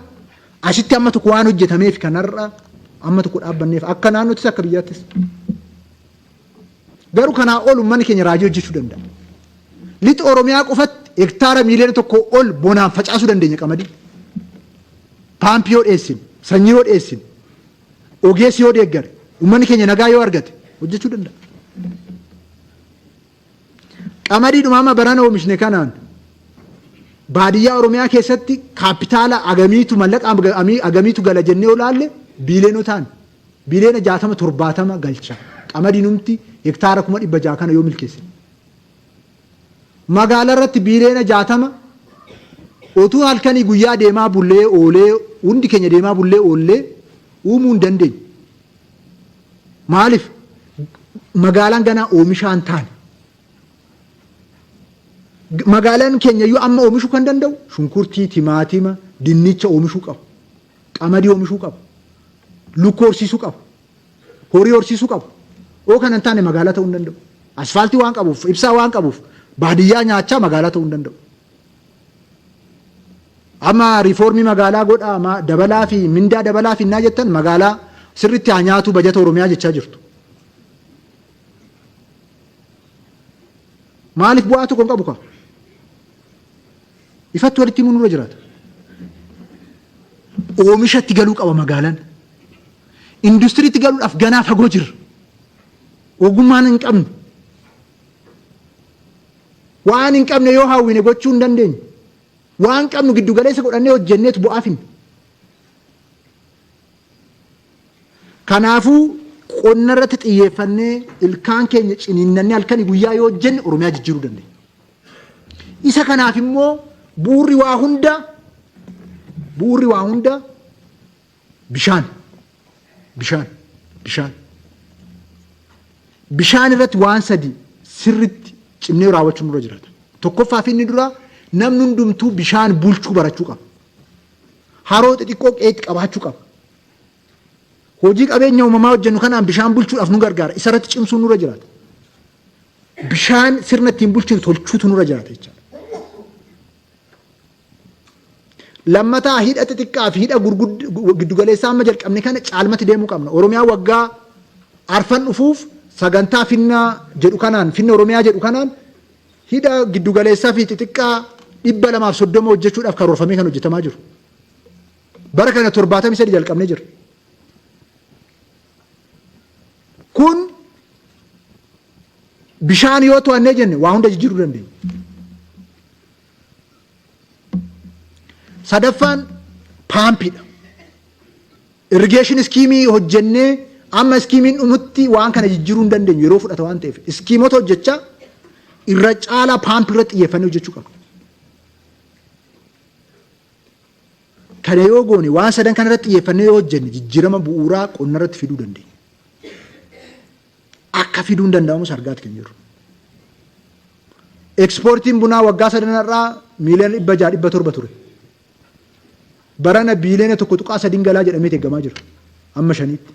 asitti amma tokko waan hojjetameef kanarra amma tokko dhaabbanneef akka naannoottis akka biyyaattis. Garuu kanaa ol uummanni keenya raajii hojjechuu danda'a. Lixa Oromiyaa qofatti hektaara miiliyoona 1 ol bonaan facaasuu dandeenya qamadii. Paampii yoo dhiyeessine, sanyii yoo dhiyeessine, ogeessi yoo deeggare, uummanni keenya nagaa yoo argate hojjechuu danda'a. Qamadiidhuma amma barana oomishne kanaan baadiyyaa Oromiyaa keessatti kaapitaala agamiitu mallaqa agamiitu gala jennee olaalle biileenootaan biileena 60-70 galcha. Qamadiin humti hektaara 600 kana yoo milkeesse. Magaalaa irratti biileena 60 otuu halkanii guyyaa deemaa bullee oolee hundi keenya deemaa bullee oollee uumuu hin dandeenye. Maaliif? Magaalaan ganaa oomishaan taane. Magaalaan keenya yoo amma oomishuu kan danda'u shunkurtii, timaatima, dinnicha oomishuu qabu, qamadii oomishuu qabu, lukkuu horsiisuu qabu, horii horsiisuu qabu. Oo kan hin taane magaalaa ta'uu hin danda'u. Asfaaltii waan qabuuf, ibsaa waan qabuuf, baadiyyaa nyaachaa magaalaa ta'uu hin danda'u. Amma riifoormii magaalaa godhaa dabalaa fi mindaa dabalaa fi innaa jettan magaalaa sirriitti haa nyaatu bajata Oromiyaa jechaa jirtu. Maaliif bu'aa tokko hin qabu kaa? Ifatti walitti himuu nurra jiraata. Oomishatti galuu qaba magaalaan. Industiriitti galuudhaaf ganaa fagoo jirra. Ogummaan hin qabnu. Waan hin qabne yoo hawwine gochuu hin dandeenyu. Waan qabnu giddu galeessa godhannee hojjenneetu bu'aaf hin. Kanaafuu qonna irratti xiyyeeffannee ilkaan keenya ciniinnannee halkanii guyyaa yoo hojjenne Oromiyaa jijjiiruu dandeenya. Isa kanaaf immoo bu'uurri waa hunda bishaan. Bishaan irratti waan sadi sirritti cimnee raawwachuu nurra jiraata. Tokkoffaa fi inni duraa namni hundumtuu bishaan bulchuu barachuu qaba. Haroo xixiqqoo qeetti qabaachuu qaba. Hojii qabeenya uumamaa hojjennu kanaan bishaan bulchuudhaaf nu gargaara. Isa irratti cimsuu nurra jiraata. Bishaan sirna ittiin bulchinu tolchuutu nurra jiraata jechuudha. Lammataa hidha xixiqqaa fi hidha giddugaleessaa amma jalqabne kana caalmatti deemuu qabna. Oromiyaa waggaa arfan dhufuuf sagantaa finna jedhu kanaan finna Oromiyaa jedhu kanaan hidha giddugaleessaa fi xixiqqaa 230 hojjechuudhaaf karoorfamee kan hojjetamaa jiru. Bara kana 73 jalqabnee jira. Kun bishaan yoo to'annee jenne waa hunda jijjiiruu dandeenya. Sadaffaan paampiidha. Irrigeeshin iskiimii hojjennee amma iskiimiin dhumutti waan kana jijjiiruu hin dandeenyu yeroo fudhata waan ta'eef iskiimota hojjechaa irra caalaa paampii irratti xiyyeeffannee hojjechuu qabna. Kana yoo goone waan sadan kana irratti xiyyeeffannee yoo hojjenne jijjiirama bu'uuraa qonna irratti fiduu dandeenya. Akka fiduu hin danda'amus argaati kan jiru. Ekspoortiin bunaa waggaa sadanarraa miiliyoona 600-700 ture. Barana biiliyoona 1.3 galaa jedhamee eeggamaa jira. Amma 5tti.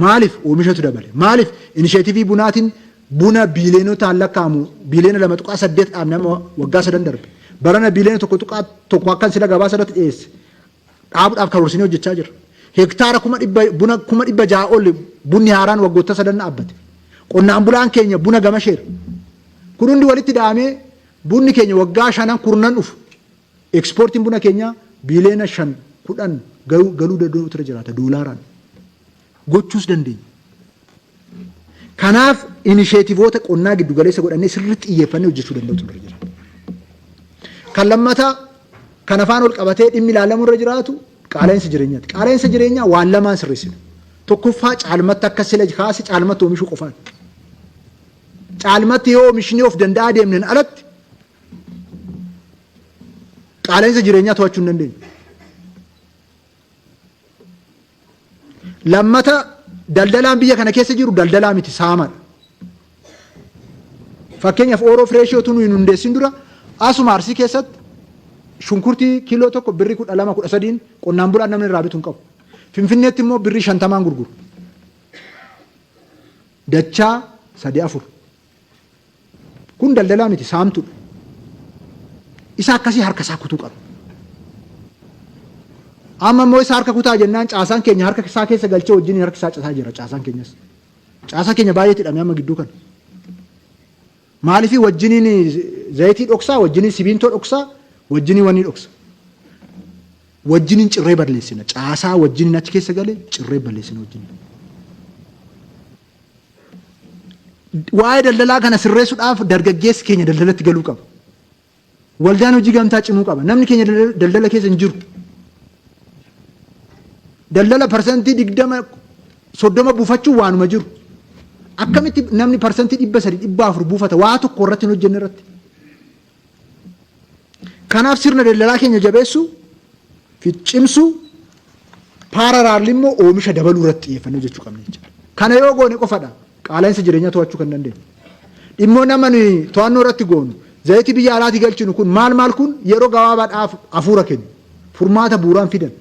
Maaliif oomishatu dabale? Maaliif inisheetivii bunaatiin buna biiliyoonotaan lakkaa'amu biiliyoona 2.8 dhaabne waggaa sadan darbe. Barana biiliyoona 1.1 akkan sila gabaa sadatti dhiyeesse. Dhaabuudhaaf karoorsinee hojjechaa jira. Hektaara buna 600 ol bunni haaraan waggoota sadan dhaabbate. Qonnaan bulaan keenya buna gama sheera. Kun hundi walitti dhahamee bunni keenya waggaa 5 kurnan dhufu. Ekspoortiin buna keenya biiliyoona 5-10 galuu danda'utu jiraata doolaaraan. Gochuus dandeenya. Kanaaf inisheetivoota qonnaa giddu galeessa godhannee sirriitti xiyyeeffannee hojjechuu danda'utu irra jira. Kan lammataa kan afaan ol qabatee dhimmi ilaalamu irra jiraatu qaala'insa jireenyaati. Qaala'insa jireenyaa waan lamaan sirreessina. Tokkoffaa caalmatti akka sila kaase caalmatti oomishuu qofaan. Caalmatti yoo oomishnee of danda'a deemneen alatti qaala'insa jireenyaa to'achuu hin dandeenyu. Lammata daldalaan biyya kana keessa jiru daldalaa miti saamadha. Fakkeenyaaf ooroo fireeshiyootu nuyi hundeessin dura asuma Arsii keessatti shunkurtii kiiloo tokko birrii 12-13 qonnaan bulaan namni irraa bitu hin qabu. Finfinneetti immoo birrii 50 gurguru. Dachaa 3-4. Kun daldalaa miti saamtuudha. Isa akkasii harka isaa kutuu qaba. Amma immoo isa harka kutaa jennaan caasaan keenya harka isaa keessa galchee wajjin harka isaa casaa jira caasaan keenyas. Caasaa keenya baay'eetti hidhamee amma gidduu kana. Maaliifii wajjiniin zayitii dhoksaa, wajjiniin sibiintoo dhoksaa, wajjiniin wanii dhoksa. Wajjiniin cirree balleessina. Caasaa wajjiniin achi keessa galee cirree balleessina wajjiniin. Waa'ee daldalaa kana sirreessuudhaaf dargaggeessi keenya daldalatti galuu qaba. Waldaan hojii gamtaa cimuu qaba. Namni keenya daldala keessa hin jiru. Daldala parsantii 20-30 buufachuu waanuma jiru. Akkamitti namni parsantii 300-400 buufata waa tokko irratti hin hojjenne irratti. Kanaaf sirna daldalaa keenya jabeessu, cimsu, paararaalli immoo oomisha dabaluu irratti xiyyeeffannoo jechuu qabna jechuudha. Kana yoo goone qofadha qaala'insa jireenyaa to'achuu kan dandeenyu. Dhimmoon nama to'annoo irratti goonu zayitii biyya alaatii galchinu kun maal kun yeroo gabaabaadhaaf hafuura kennu. furmaata bu'uuraan fidan.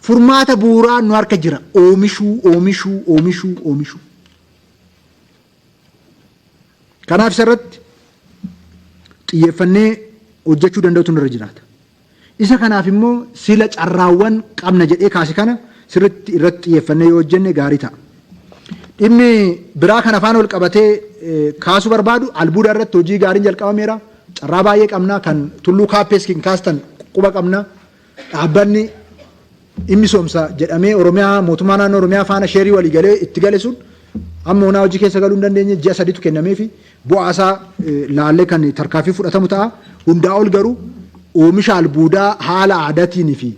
Furmaata bu'uuraan nu harka jira. Oomishuu. Kanaaf isarratti xiyyeeffannee hojjechuu danda'utu nurra jiraata. Isa kanaaf immoo sila carraawwan qabna jedhee kaase kana sirriitti irratti xiyyeeffannee yoo hojjenne gaarii ta'a. Dhimmi biraa kan afaan ol qabatee kaasuu barbaadu albuuda irratti hojii gaariin jalqabameera. Carraa baay'ee qabna kan tulluu kaappeeskiin kaastan quba qabna. Dhaabbanni inni soomsa jedhamee Oromiyaa mootummaa naannoo Oromiyaa faana sheerii walii galee itti gale sun amma onaa hojii keessa galuu hin dandeenye ji'a 3tu kennamee fi bu'aasaa laallee kan tarkaanfii fudhatamu ta'a. Hundaa ol garuu oomisha albuudaa haala aadaatiin fi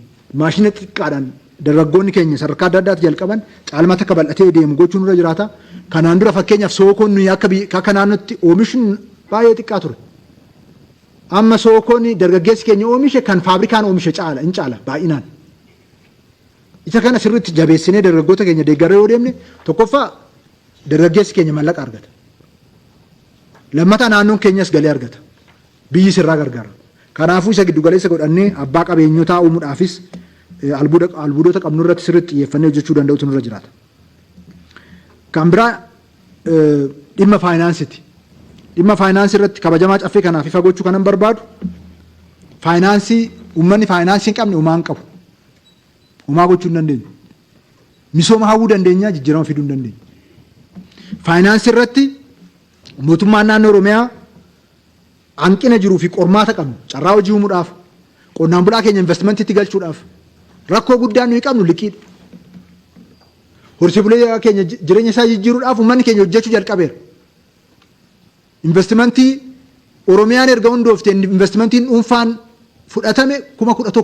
maashina xiqqaadhaan dargaggoonni keenya sadarkaa adda addaatti jalqaban caalmaatti akka bal'atee deemu gochuun irra jiraata. Kanaan dura fakkeenyaaf sookoon nuyi akka naannootti oomishni baay'ee xiqqaa ture. Amma sookoon dargaggeessi keenya oomishe kan faabrikaan oomishe hin caala baay'inaan. Isa kana sirriitti jabeessinee dargaggoota keenya deeggaree yoo deemne tokkoffaa dargaggeessi keenya mallaqa argata. Lammataa naannoon keenyas galii argata. Biyyi sirraa gargaara. Kanaafuu isa giddu galeessa godhannee abbaa qabeenyotaa uumuudhaafis albuudota qabnu irratti sirriitti xiyyeeffannee hojjechuu danda'utu nurra jiraata. Kan biraa dhimma faayinaansiiti. Dhimma faayinaansii irratti kabajamaa caffee kanaaf ifa gochuu kanan barbaadu faayinaansii uummanni faayinaansii hin qabne uumaa hin qabu. Uumaa gochuu hin dandeenyu. Misooma hawwuu dandeenya jijjiirama fiduu hin dandeenyu. Faayinaansii irratti mootummaan naannoo Oromiyaa hanqina jiruu fi qormaata qabnu carraa hojii uumuudhaaf qonnaan bulaa keenya investimantiitti galchuudhaaf rakkoo guddaan nuyi qabnu liqiidha. Horsiisee bulee keenya jireenya isaa jijjiiruudhaaf uummanni keenya hojjechuu jalqabeera. Investimentii Oromiyaan erga hundooftee investimentiin dhuunfaan fudhatame 11,000.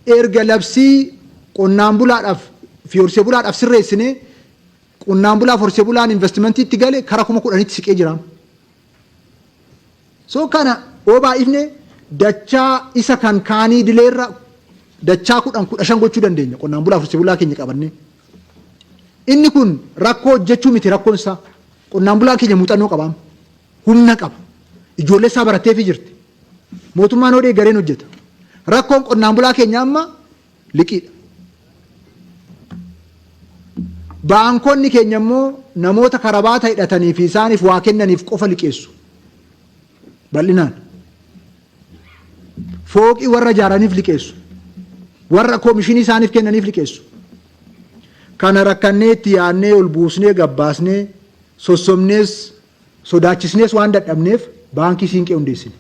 Erga labsii qonnaan bulaadhaaf fi horsiisee bulaadhaaf sirreessinee qonnaan bulaa fi horsiisee bulaan investimentiitti gale karaa 10,000tti siqee jira. So kana baay'ifne dachaa isa kan kaanii dileerra dachaa 10,000 gochuu dandeenya qonnaan bulaa fi horsiisee bulaa keenya qabannee. Inni kun rakkoo hojjechuu miti rakkoon isaa. Qonnaan bulaa keenya muuxannoo qaba. Humna qaba. Ijoollee isaa barattee fi jirti. Mootummaan odee gareen hojjeta. Rakkoon qonnaan bulaa keenya amma liqiidha. Baankonni keenya immoo namoota karabaata hidhatanii fi isaaniif waa kennaniif qofa liqeessu. Bal'inaan. Fooqii warra ijaaraniif liqeessu. Warra koomishinii isaaniif kennaniif liqeessu. Kana rakkannee itti yaadnee ol buusnee gabbaasnee sossomnees sodaachisnees waan dadhabneef baankii siinqee hundeessine.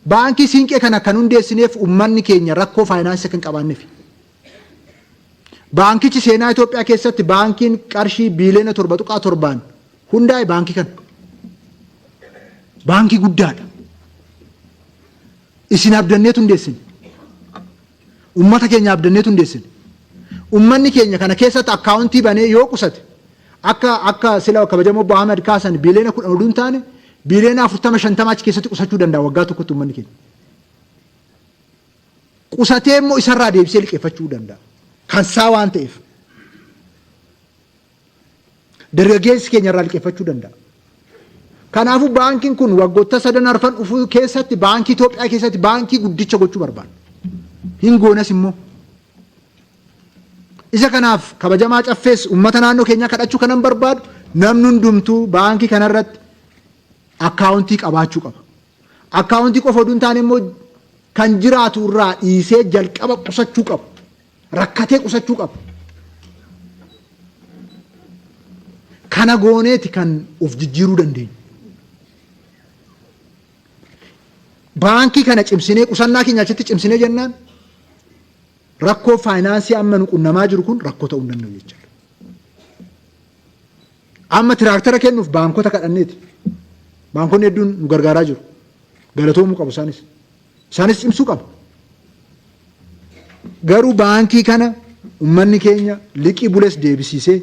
Baankii siinqee kana kan hundeessineef uummanni keenya rakkoo faayinaansii kan qabaanneef. Baankichi seenaa Itoophiyaa keessatti baankiin qarshii biiliyoona 7.7 hundaa'e baankii kana. Baankii guddaadha. Isin abdanneetu hundeessine. Uummata keenya abdanneetu hundeessine. Uummanni keenya kana keessatti akkaawuntii banee yoo qusate akka sila kabajamoo Obbo Ahmed kaasan biiliyoona 10 oduun taane biiliyoona 40-50 achi keessatti qusachuu danda'a waggaa tokkotti uummanni keenya. Qusatee immoo isarraa deebisee liqeeffachuu danda'a. Kan isaa waan ta'eef. Dargaggeessi keenya irraa liqeeffachuu danda'a. Kanaafuu baankiin kun waggoota 3 arfan dhufuu keessatti baankii Itoophiyaa keessatti baankii guddicha gochuu barbaada. Hin goonas immoo. Isa kanaaf kabajamaa caffees uummata naannoo keenyaa kadhachuu kanan barbaadu namni hundumtuu baankii kanarratti akkaawuntii qabaachuu qaba. Akkaawuntii qofa oduun taane immoo kan jiraatu irraa dhiisee jalqaba qusachuu qaba. Rakkatee qusachuu qaba. Kana gooneeti kan of jijjiiruu dandeenyu. Baankii kana cimsinee qusannaa keenya achitti cimsinee jennaan rakkoo faayinaansii amma nu qunnamaa jiru kun rakkoo ta'uu hin danda'u jechuudha. Amma tiraaktara kennuuf baankota kadhanneeti. Baankonni hedduun nu gargaaraa jiru. Galatoomuu qabu isaanis. Isaanis cimsuu qabu. Garuu baankii kana uummanni keenya liqii bulees deebisiisee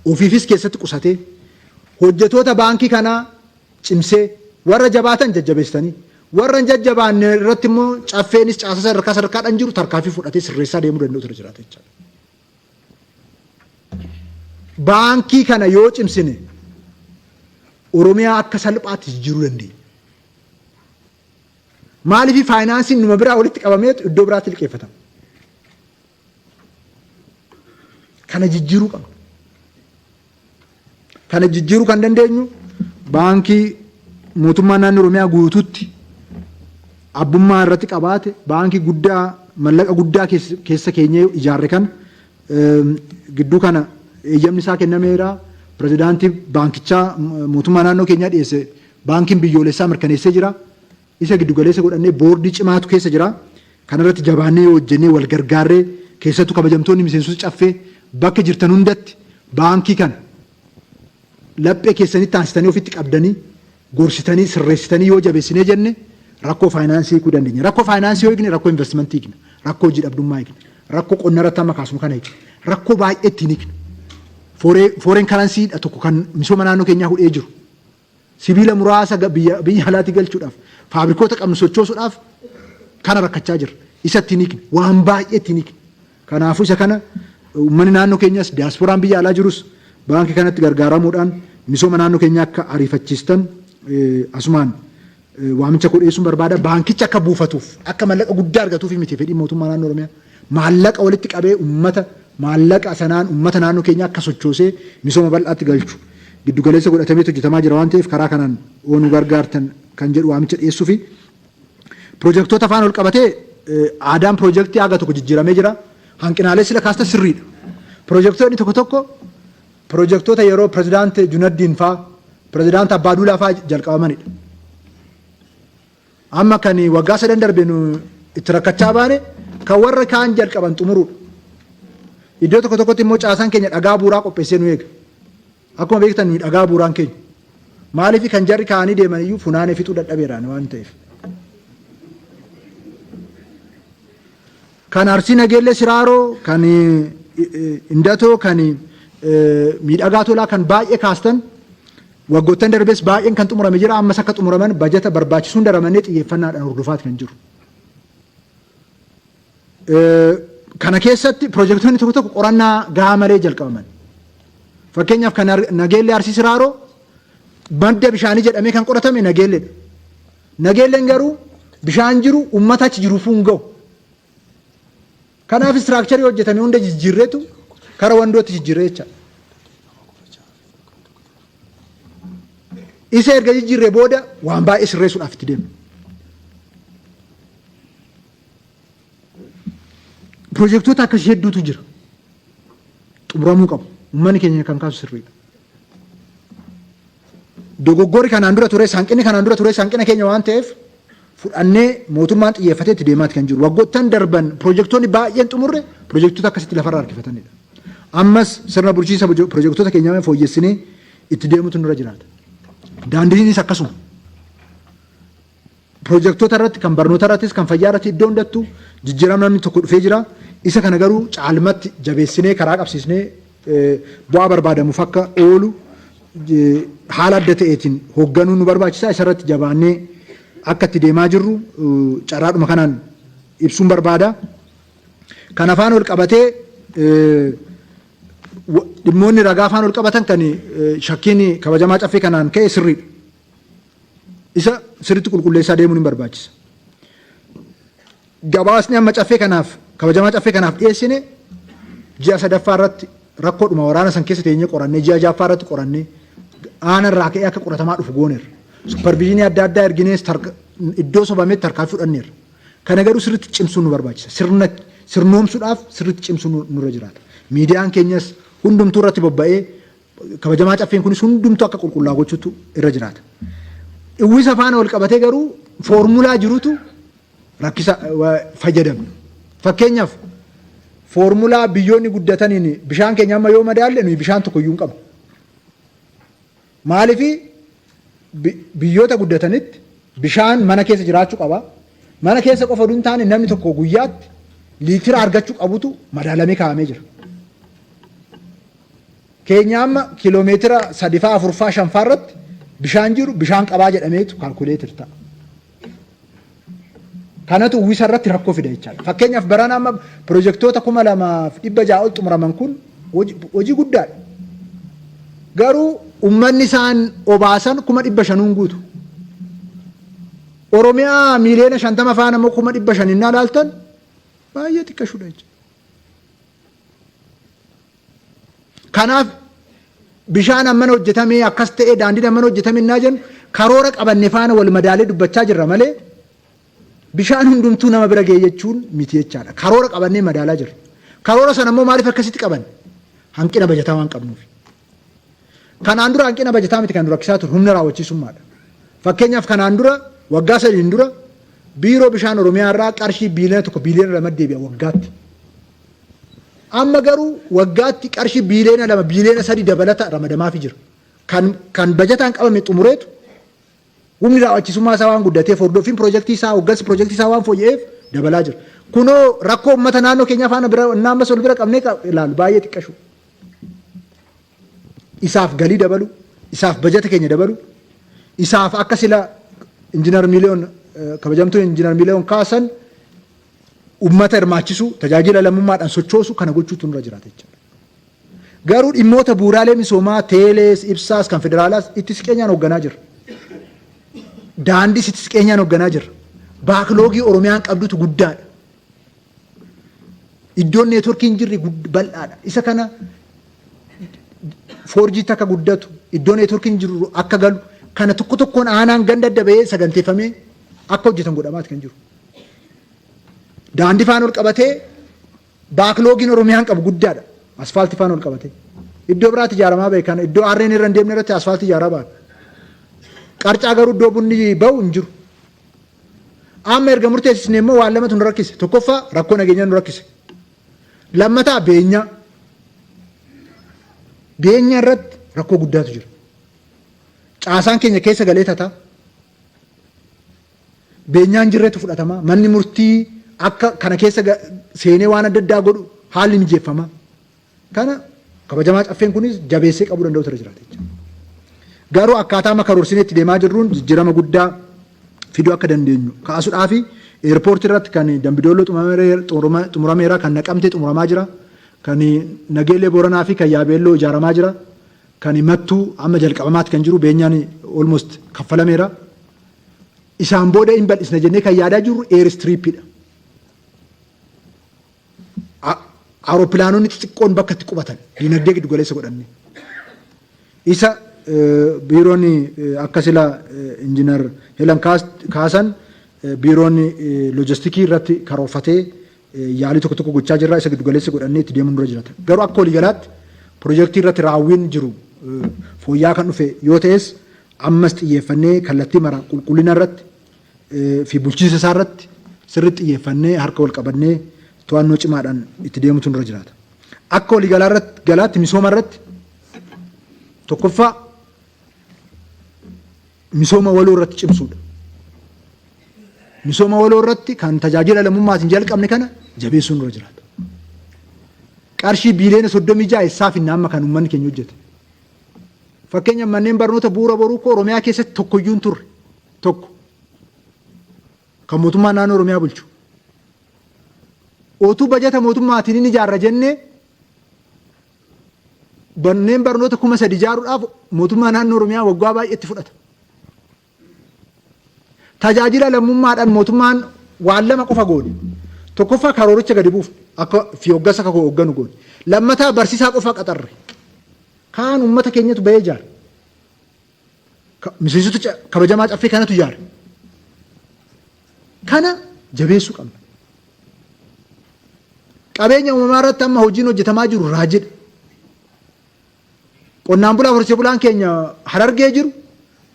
ofiifis keessatti qusatee hojjetoota baankii kanaa cimsee warra jabaatan jajjabeessanii warra jajjabaanne irratti immoo caffeenis caasa sadarkaadhaan jiru tarkaanfii fudhatee sirreessaa deemuu danda'u ture jiraata jechuudha. Baankii kana yoo cimsine Oromiyaa akka salphaatti jijjiiruu dandeenya. Maaliif faayinaansiin numa biraa walitti qabameetu iddoo biraatti liqeeffatama. Kana jijjiiruu qabna. Kana jijjiiruu kan dandeenyu baankii mootummaa naannoo Oromiyaa guutuutti abbummaa irratti qabaate baankii guddaa mallaqa guddaa keessa keenyee ijaarre kan gidduu kana eeyyamni isaa kennameera. Pirezidaantii baankichaa mootummaa naannoo keenyaa dhiyeesse baankiin biyyoolessaa mirkaneessee jira. Isa giddu galeessa godhannee boordii cimaatu keessa jira. Kanarratti jabaannee hojjennee wal gargaarree keessattuu kabajamtoonni miseensota caffee bakka jirtan hundatti baankii kana laphee keessanitti taasisanii ofitti qabdanii gorsitanii sirreessitanii yoo jabeessinee jenne rakkoo faayinaansii hiikuu dandeenya. Rakkoo faayinaansii yoo hiikne rakkoo investimentii hiikna. Rakkoo hojii dhabdummaa hiikna. Rakkoo qonna irratti amma kaasnu kana hiikna. Rakkoo baay'ee ittiin hiikna. Fooreen karansiidha tokko kan misooma naannoo keenyaa hudhee jiru. Sibiila muraasa biyya alaatti galchuudhaaf faabrikoota qabnu sochoosuudhaaf kana rakkachaa jira. Isa ittiin hiikne waan baay'ee ittiin hiikne. Kanaafuu isa kana uummanni naannoo keenyas diiyaasporaan biyya alaa jirus baankii kanatti gargaaramuudhaan misooma naannoo keenyaa akka ariifachiistan asumaan waamicha godheessuun barbaada. Baankichi akka buufatuuf akka mallaqa guddaa argatuuf miti fedhii mootummaa naannoo Oromiyaa maallaqa walitti qabee uummata maallaqa sanaan uummata naannoo keenyaa akka sochoosee misooma bal'aatti galchu giddu galeessa godhatameetu hojjetamaa jira waan ta'eef karaa kanaan oonu gargaartan kan jedhu waamicha dhiyeessuu fi piroojektota afaan ol qabatee aadaan piroojeektii haga tokko jijjiiramee jira. Hanqinaalee sila kaasta sirriidha. Piroojektonni tokko tokko piroojektota yeroo pirezidaantii Junaddiin faa pirezidaantii Abbaaduulaa faa jalqabamanidha. Amma kan waggaa 3 darbeen itti rakkachaa baane kan warra kaan jalqaban xumuruudha. Iddoo tokko tokkotti immoo caasaan keenya dhagaa bu'uuraa qopheessee nu eega. Akkuma beektan dhagaa bu'uuraan keenya. Maaliif kan jarri kaanii deeman iyyuu funaanee fixuu dadhabeeraan waan ta'eef. Kan Arsii Nageellee Siraaroo, kan Indatoo, kan miidhagaa tolaa kan baay'ee kaastan waggoottan darbees baay'een kan xumurame jira. Ammas akka xumuraman bajeta barbaachisuun daramanii xiyyeeffannaadhaan hordofaat kan jiru. Kana keessatti piroojektonni tokko tokko qorannaa gahaa malee jalqabaman. Fakkeenyaaf kan Nageellee Arsii Siraaroo madda bishaanii jedhamee kan qoratame Nageelleedha. Nageelleen garuu bishaan jiru uummata achi jiruuf hin ga'u. Kanaaf istiraakcharii hojjetame hunda jijjiirreetu kara wandootti jijjiirree jecha. Isa erga jijjiirree booda waan baay'ee sirreessuudhaaf itti deemu. Piroojektota akkasii hedduutu jira. Xumuramuu qabu. Uummanni keenya kan kaasu sirriidha. Dogoggorri kanaan dura ture, hanqinni kanaan dura ture, hanqina keenya waan ta'eef fudhannee mootummaan xiyyeeffatee itti deemaati kan jiru. Waggoottan darban piroojektonni baay'een xumurre piroojektota akkasitti lafarraa harkifatanidha. Ammas sirna bulchiinsa piroojektota keenyaa fooyyessinee itti deemutu nurra jiraata. Daandiinis akkasuma. Piroojektota irratti kan barnoota irrattis kan fayyaa irratti iddoo hundattuu jijjiirama namni tokko dhufee jira. Isa kana garuu caalmatti jabeessinee karaa qabsiisnee bu'aa barbaadamuuf akka oolu haala adda ta'eetiin hoogganuu nu barbaachisa. Isarratti jabaannee akka itti deemaa jirru carraadhuma kanaan ibsuun barbaada. Kan afaan ol qabatee dhimmoonni ragaa afaan ol qabatan kan shakkiin kabajamaa caffee kanaan ka'e sirriidha. Isa sirriitti qulqulleessaa deemuun hin barbaachisa. Gabaasni amma caffee kanaaf kabajamaa caffee kanaaf dhiyeessine ji'a 3ffaa irratti rakkoodhuma waraana san keessa teenyee qorannee ji'a 6ffaa irratti qorannee aana irraa ka'ee akka qoratamaa dhufu gooneerra. Superviziinii adda addaa erginees iddoo sobameetti harkaa fudhanneerra. Kana garuu sirriitti cimsuun nu barbaachisa. Sirnoomsuudhaaf sirriitti cimsuun nurra jiraata. Miidiyaan keenyas hundumtuu irratti bobba'ee kabajamaa caffeen kunis hundumtuu akka qulqullaa'u gochuutu irra jiraata. Uwwisa faana wal qabatee garuu foormulaa jirutu rakkisa fayyadamnu. Fakkeenyaaf foormulaa biyyoonni guddataniin bishaan keenya amma yoo madaalle nuyi bishaan tokko iyyuu hin qabnu. Maaliif biyyoota guddatanitti bishaan mana keessa jiraachuu qaba. Mana keessa qofa duun taane namni tokko guyyaatti liitira argachuu qabutu madaalamee kaa'amee jira. Keenya amma kiloomeetira 3 4 5 irratti bishaan jiru bishaan qabaa jedhameetu kaalkuleetir ta'a. Kanatu uwwisa irratti rakkoo fida jechaadha. Fakkeenyaaf baraan amma piroojektota 2600 ol xumuraman kun hojii guddaadha. Garuu uummanni isaan obaasan 500 guutu. Oromiyaa miiliyoona 50 faana immoo 500 innaa laaltan baay'ee xiqqashuudha jechuudha. Kanaaf bishaan amman hojjetamee akkas ta'ee daandiin amman hojjetamee innaa jennu karoora qabanne faana wal madaalee dubbachaa jirra malee bishaan hundumtuu nama bira ga'e jechuun miti jechaadha. Karoora qabannee madaalaa jirra. Karoora sana immoo maaliif akkasitti qaban? Hanqina bajataa waan qabnuuf. Kanaan dura hanqina bajataa miti kan dura rakkisaa ture humna raawwachiisummaadha. Fakkeenyaaf kanaan dura waggaa 3 dura biiroo bishaan Oromiyaa irraa qarshii biiliyoona 1 biiliyoona 2 deebi'a waggaatti. Amma garuu waggaatti qarshii biiliyoona 2 biiliyoona 3 dabalata ramadamaafii jira. Kan bajataan qabame xumureetu humni raawwachiisummaa isaa waan guddateef hordoffiin piroojeektii isaa hoggansi piroojeektii isaa waan fooyya'eef dabalaa jira. Kunoo rakkoo uummata naannoo keenyaa faana bira naamma sol bira qabnee ilaalu baay'ee xiqqashu. Isaaf galii dabalu, isaaf bajata keenya dabalu, isaaf akka sila injiinar miliyoon kabajamtuu injiinar miliyoon kaasan uummata hirmaachisu tajaajila lammummaadhaan sochoosu kana gochuutu nurra jiraata jechuudha. Garuu dhimmoota bu'uuraalee misoomaa teelees ibsaas kan federaalaas itti siqeenyaan hoogganaa jira. Daandiis itti siqeenyaan hoogganaa jira. Baakloogii Oromiyaan qabdutu guddaadha. Iddoon neetworkiin jirri bal'aadha. Isa kana 4G akka guddatu iddoon neetworkiin jiru akka galu kana tokko tokkoon aanaan ganda dabee saganteeffamee akka hojjetan godhamaati kan jiru. Daandii faana ol qabatee baakloogiin Oromiyaan qabu guddaadha. Asfaaltii faana ol qabatee. Iddoo biraatti ijaaramaa beekan iddoo harreen irra hin deemne irratti asfaaltii ijaaraa ba'an. Qarcaa garuu iddoo bunni ba'u hin jiru. Amma erga murteessisne immoo waan lamatu nu rakkise. Tokkoffaa rakkoo nageenyaa nu rakkise. Lammataa beenyaa. Beenyaa irratti rakkoo guddaatu jira. Caasaan keenya keessa galee tataa. Beenyaan jirreetu fudhatamaa. Manni murtii akka kana keessa seenee waan adda addaa godhu haalli mijeeffamaa. Kana kabajamaa caffeen kunis jabeessee qabuu danda'u ture jiraata jechuudha. Garuu akkaataa makaroorsinee itti deemaa jirruun jijjiirama guddaa fiduu akka dandeenyu kaasuudhaaf eerpoortii irratti kan Dambidooloo xumurameera kan Naqamtee xumuramaa jira kan Nageellee Booranaa fi kan Yaabeelloo ijaaramaa jira kan Mattuu amma jalqabamaatti kan jiru beenyaan almost kaffalameera. Isaan booda hin bal'isna jennee kan yaadaa jirru eeristiriippiidha. Awurooppilaanonni xixiqqoon bakka itti qubatan dinagdee giddu galeessa godhanne. Isa biiroon akka sila injiinar Helan kaasan biiroon loojistikii irratti karoorfatee yaalii tokko tokko gochaa jirra isa giddu galeessa godhannee itti deemuun dura jiraata. Garuu akka waliigalaatti piroojeektii irratti raawwiin jiru fooyya'aa kan dhufe yoo ta'es ammas xiyyeeffannee kallattii mara qulqullina irratti fi bulchiinsa isaa irratti sirriitti xiyyeeffannee harka wal qabannee to'annoo cimaadhaan itti deemutu dura jiraata. Akka waliigalaa irratti galaatti misooma irratti tokkoffaa misooma waloo irratti cimsuudha. Misooma waloo irratti kan tajaajila lammummaatiin jalqabne kana jabeessuun dura jiraata. Qarshii biiliyoona 36 isaaf hin amma kan uummanni keenya hojjete. Fakkeenyaaf manneen barnoota bu'uura boruu koo Oromiyaa keessatti tokkoyyuu hin turre tokko kan mootummaa naannoo Oromiyaa bulchu. Otuu bajata mootummaatiin inni ijaarra jennee manneen barnoota 3,000 ijaaruudhaaf mootummaa naannoo Oromiyaa waggaa baay'eetti fudhata. Tajaajila lammummaadhaan mootummaan waan lama qofa goone. Tokkoffaa karooricha gadi buuf akka fi hoggansa akka hoogganu goone. Lammataa barsiisaa qofa qaxarre. Kaan uummata keenyatu bahee ijaare. Miseensota kabajamaa caffee kanatu ijaare. Kana jabeessuu qabna. Qabeenya uumamaa irratti amma hojiin hojjetamaa jiru raajidha. Qonnaan bulaa horsiisee bulaan keenya Harargee jiru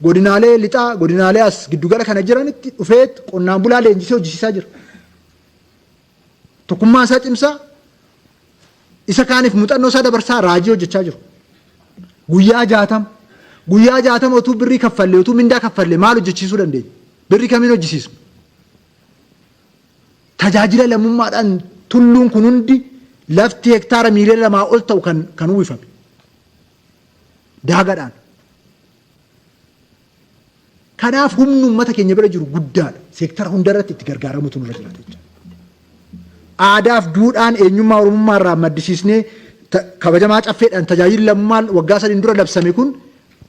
godinaalee lixaa godinaalee as giddugala kana jiranitti dhufee qonnaan bulaa leenjisee hojjisiisaa jira. Tokkummaa isaa cimsaa isa kaaniif muuxannoo isaa dabarsaa raajii hojjechaa jiru. Guyyaa 60 otuu birrii kaffallee otuu mindaa kaffallee maal hojjechiisuu dandeenya? Birrii kamiin hojjisiisu? Tajaajila lammummaadhaan tulluun kun hundi lafti hektaara miiliyoona 2 ol ta'u kan uwwifame. Daagaadhaan. Kanaaf humni uummata keenya bira jiru guddaadha. Seektara hundarratti itti gargaaramutu nurra jiraata jechuudha. Aadaaf duudhaan eenyummaa Oromummaa irraa maddisiisnee kabajamaa caffeedhaan tajaajilli lammummaan waggaa 3 dura labsame kun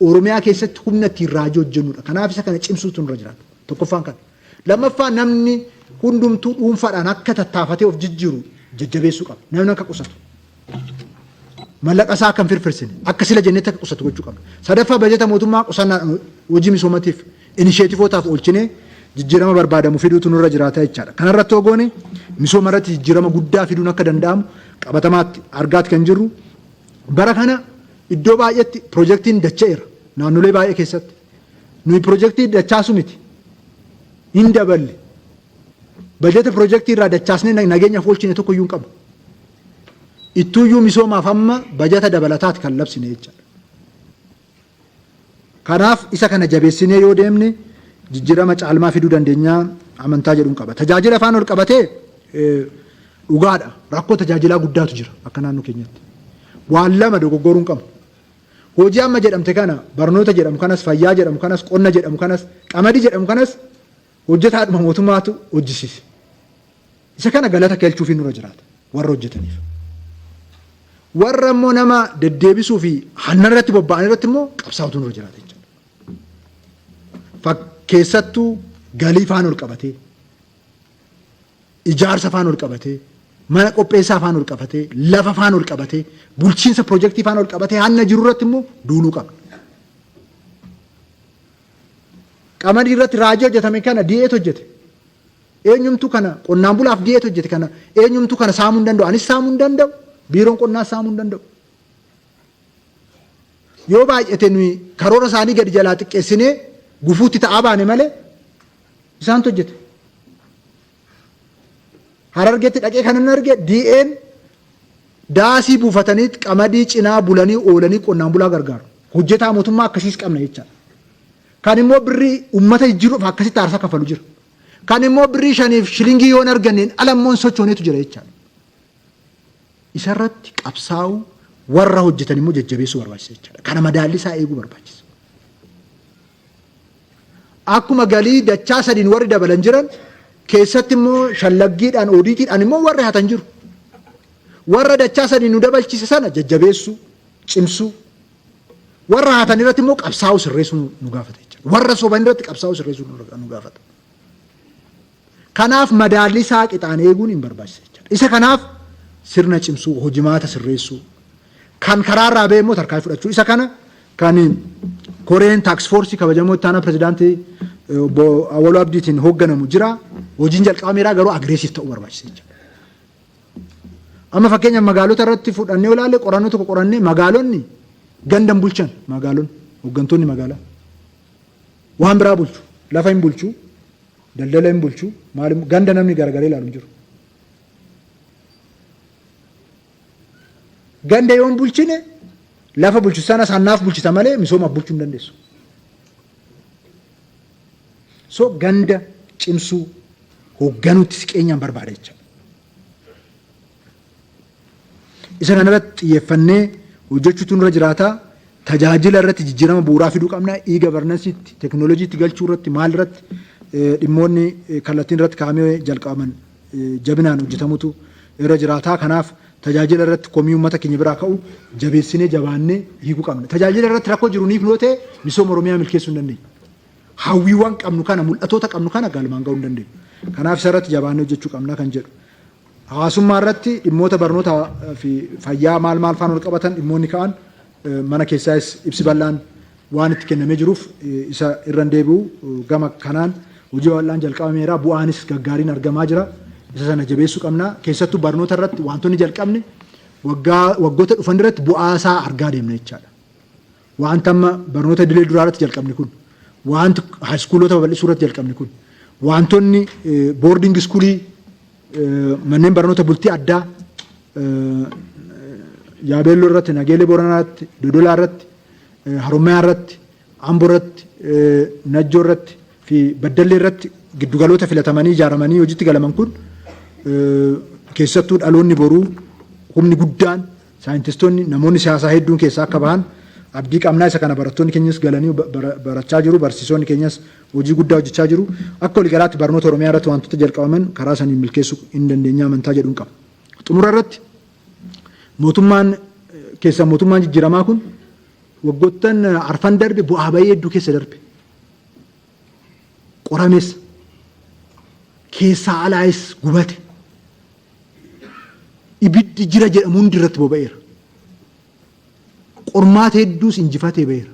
Oromiyaa keessatti humna ittiin raajii hojjennudha. Kanaaf isa kana cimsuutu nurra jiraata. Tokkoffaan kana. Lammaffaa namni hundumtuu dhuunfaadhaan akka tattaafatee of jijjiiru jajjabeessuu qaba. Namni akka qusatu. Mallaqa isaa kan firfirsine akka sila jennetti akka qusatu gochuu qaba. Sadaffaa bajeta mootummaa qusannaa hojii misoomatiif inisheetifootaaf oolchinee jijjiirama barbaadamu fiduutu nurra jiraata jechaadha. Kanarratti ogoone misooma irratti jijjiirama guddaa fiduun akka danda'amu qabatamaatti argaat kan jirru. Bara kana iddoo baay'eetti piroojeektiin dacha'eera. Naannolee baay'ee keessatti. Nuyi piroojeektii dachaasu miti. Hin daballe. Bajeta piroojeektii irraa dachaasnee nageenyaaf oolchine tokko iyyuu hin qabu. Ittuuyyuu misoomaaf amma bajeta dabalataati kan labsine jechaadha. Kanaaf isa kana jabeessinee yoo deemne jijjiirama caalmaa fiduu dandeenyaa amantaa jedhuun qaba. Tajaajila afaan ol qabatee dhugaadha. Rakkoo tajaajilaa guddaatu jira akka naannoo keenyatti. Waan lama dogoggoruu hin qabu. Hojii amma jedhamte kana barnoota jedhamu kanas fayyaa jedhamu kanas qonna jedhamu kanas qamadii jedhamu kanas hojjetaadhuma mootummaatu hojjisiise. Isa kana galata galchuufi nurra jiraata warra hojjetaniif. Warra immoo nama deddeebisuu fi hanna irratti bobba'an irratti immoo qabsaa'utu nurra jiraata jechuudha. Keessattuu galii faan ol qabatee, ijaarsa faan ol qabatee, mana qopheessaa faan ol qabatee, lafa faan ol qabatee, bulchiinsa piroojeektii faan ol qabatee hanna jiru irratti immoo duuluu qaba. Qamadii irratti raajii hojjetame kana di'eetu hojjete. Eenyumtu kana qonnaan bulaaf di'eetu hojjete kana eenyumtu kana saamuu hin danda'u. Anis saamuu hin danda'u. Biiroon qonnaa saamuu hin danda'u. Yoo baay'ate nuyi karoora isaanii gadi jalaa xiqqeessinee gufuutti ta'aa baane malee isaantu hojjete. Harargeetti dhaqee kan inni arge di'een daasii buufatanii qamadii cinaa bulanii oolanii qonnaan bulaa gargaaru. Hojjetaa mootummaa akkasiis qabna jechaadha. Kan immoo birrii uummata jijjiiruuf akkasitti aarsaa kafalu jira. Kan immoo birrii 5 shilingii yoo hin arganneen alammoon sochooneetu jira jechaadha. Isarratti qabsaa'u warra hojjetan immoo jajjabeessuu barbaachisa jechaadha. Kana madaalli isaa eeguu barbaachisa. Akkuma galii dachaa sadiin warri dabalan jiran keessatti immoo shallaggiidhaan oodiitiidhaan immoo warri hatan jiru. Warra dachaa sadiin nu dabalchise sana jajjabeessuu, cimsuu. Warra hatan irratti immoo qabsaa'u sirreessuu nu gaafata jechaadha. Warra soban irratti qabsaa'u sirreessuu nu gaafata. Kanaaf madaalli isaa qixaan eeguun hin barbaachisa jechaadha. Isa kanaaf sirna cimsuu, hojimaata sirreessuu, kan karaarraa ba'e immoo tarkaanfii fudhachuu. Isa kana kan Koreen taaks foorsii kabajamoo itti aanaa pirezidaantii obbo Awwaluu Abdiitiin hoogganamu jira. Hojiin jalqabameeraa garuu agreesiif ta'uu barbaachisa jechuudha. Amma fakkeenyaaf magaalota irratti fudhannee ilaalle qorannoo tokko qorannee magaalonni gandan bulchan magaalonni hooggantoonni magaalaa waan biraa bulchu lafa hin bulchu daldala hin bulchu maal ganda namni gargaree ilaalu jiru. Ganda yoon bulchine lafa bulchu sana sannaaf bulchita malee misoomaaf bulchuu hin dandeessu. So ganda cimsuu hoogganuutti siqeenyaan barbaada jechuudha. Isa kanarratti xiyyeeffannee hojjechuutu nurra jiraata. Tajaajila irratti jijjiirama bu'uuraa fiduu qabna. E-governanceetti, teknooloojiitti galchuu irratti maal irratti dhimmoonni kallattiin irratti kaa'amee jalqabaman jabinaan hojjetamutu irra jiraata. Kanaaf tajaajila irratti komii uummata keenya biraa ka'u jabeessinee jabaannee hiikuu qabna. Tajaajila irratti rakkoo jiru ni hiiknoo ta'e misooma Oromiyaa milkeessuu hin dandeenyu. Hawwiiwwan qabnu kana mul'atoota qabnu kana galmaan ga'uu hin dandeenyu. Kanaaf isa irratti jabaannee hojjechuu qabna kan jedhu. Hawaasummaa irratti dhimmoota barnootaa fi fayyaa maal faan wal qabatan dhimmoonni ka'an mana keessaas ibsi bal'aan waan itti kennamee jiruuf isa irra deebi'u gama kanaan hojii bal'aan jalqabameera bu'aanis gaggaariin argamaa jira. Isa sana jabeessuu qabna. Keessattuu barnoota irratti wantoonni jalqabne waggoota dhufan irratti bu'aasaa argaa deemna jechaadha. Wanta amma barnoota idilee duraa irratti jalqabne kun wanti haayiskuulota babal'isuu irratti jalqabne kun wantoonni boording iskuulii manneen barnoota bultii addaa Yaabeelloo irratti, Nageelee Booranaa irratti, Dodolaa irratti, Harommayaa irratti, Amboo irratti, Najjoo irratti fi Baddallee irratti giddugaloota filatamanii ijaaramanii hojiitti galaman kun keessattuu dhaloonni boruu humni guddaan saayintistoonni namoonni siyaasaa hedduun keessaa akka bahan abdii qabnaa. Isa kana barattoonni keenyas galanii barachaa jiru. Barsiisonni keenyas hojii guddaa hojjechaa jiru. Akka waliigalaatti barnoota Oromiyaa irratti wantoota jalqabaman karaa saniin milkeessuu hin dandeenya amantaa jedhuun qaba. Xumura irratti mootummaan jijjiiramaa kun waggoottan arfan darbe bu'aa bayii hedduu keessa darbe. Qorameessa keessaa alaayis gubate ibiddi jira jedhamu hundi irratti boba'eera. Qormaata hedduus injifatee ba'eera.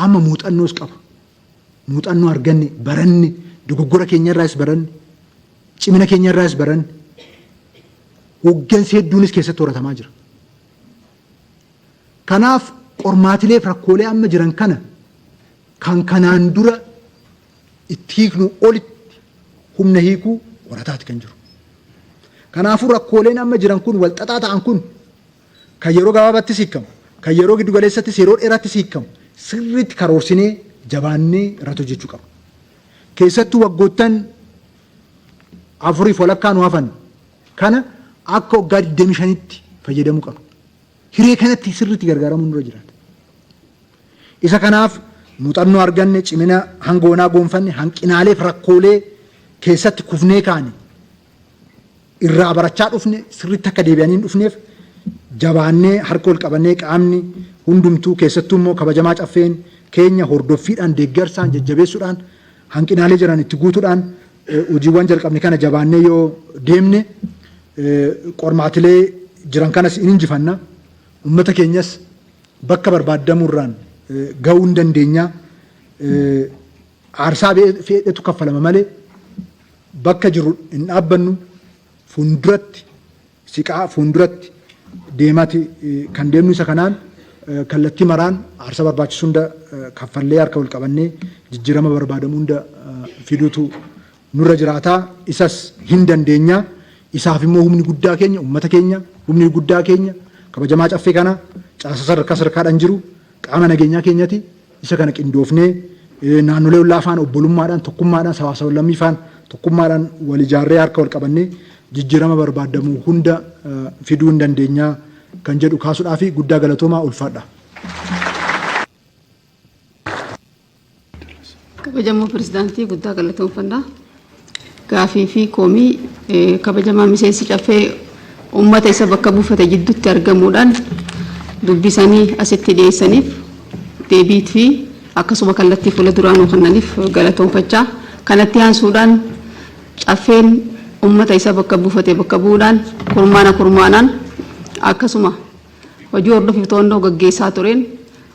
Amma muuxannoos qaba. Muuxannoo arganne baranne dogoggora keenya irraas baranne cimina keenya irraas baranne hoggansi hedduunis keessatti horatamaa jira. Kanaaf qormaatilee rakkoolee amma jiran kana kan kanaan dura itti hiiknu olitti humna hiikuu qorataati kan jiru. Kanaafuu rakkooleen amma jiran kun wal xaxaa ta'an kun kan yeroo gabaabaattis hiikamu, kan yeroo giddu galeessattis yeroo dheeraattis hiikamu sirriitti karoorsinee jabaannee irratti hojjechuu qaba. Keessattuu waggoottan 4 walakkaa nu hafan kana akka waggaa 25tti fayyadamuu qaba. Hiree kanatti sirriitti gargaaramuun dura jiraata. Isa kanaaf muuxannoo arganne cimina hangoonaa goonfanne hanqinaalee fi rakkoolee keessatti kufnee kaane irraa barachaa dhufne sirriitti akka deebi'anii dhufneef jabaannee harka ol qabannee qaamni hundumtuu keessattuu immoo kabajamaa caffeen keenya hordoffiidhaan deeggarsaan jajjabeessuudhaan hanqinaalee jiran itti guutuudhaan hojiiwwan jalqabne kana jabaannee yoo deemne qormaatilee jiran kanas in injifanna. Uummata keenyas bakka barbaadamurraan gahuu hin dandeenya. Aarsaa fedhetu kaffalama malee bakka jiru hin dhaabbannu fuulduratti siqaa fuulduratti deemati kan deemnu isa kanaan kallattii maraan aarsaa barbaachisu hunda kaffallee harka wal qabannee jijjiirama barbaadamu hunda fiduutu nurra jiraataa isas hin dandeenya. Isaaf immoo humni guddaa keenya uummata keenya humni guddaa keenya kabajamaa caffee kana caasa sadarkaadhaan jiru qaama nageenyaa keenyati isa kana qindoofnee naannolee laafaan obbolummaadhaan tokkummaadhaan hawaasa lammiifaan tokkummaadhaan wal ijaarree harka wal qabannee jijjiirama barbaadamu hunda fiduu hin dandeenya kan jedhu kaasuudhaa fi guddaa galatoomaa ulfaadha. Kabajamoo pirezidaantii guddaa galatoomfannaa. Gaafii fi koomii kabajamaa miseensi caffee uummata isa bakka buufate jidduutti argamuudhaan dubbisanii asitti dhiyeessaniif deebii fi akkasuma kallattii fuula duraanuu kennaniif galatoomfachaa kanatti aansuudhaan caffeen uummata isa bakka buufate bakka bu'uudhaan kurmaanaan akkasuma hojii hordofii to'annoo gaggeessaa tureen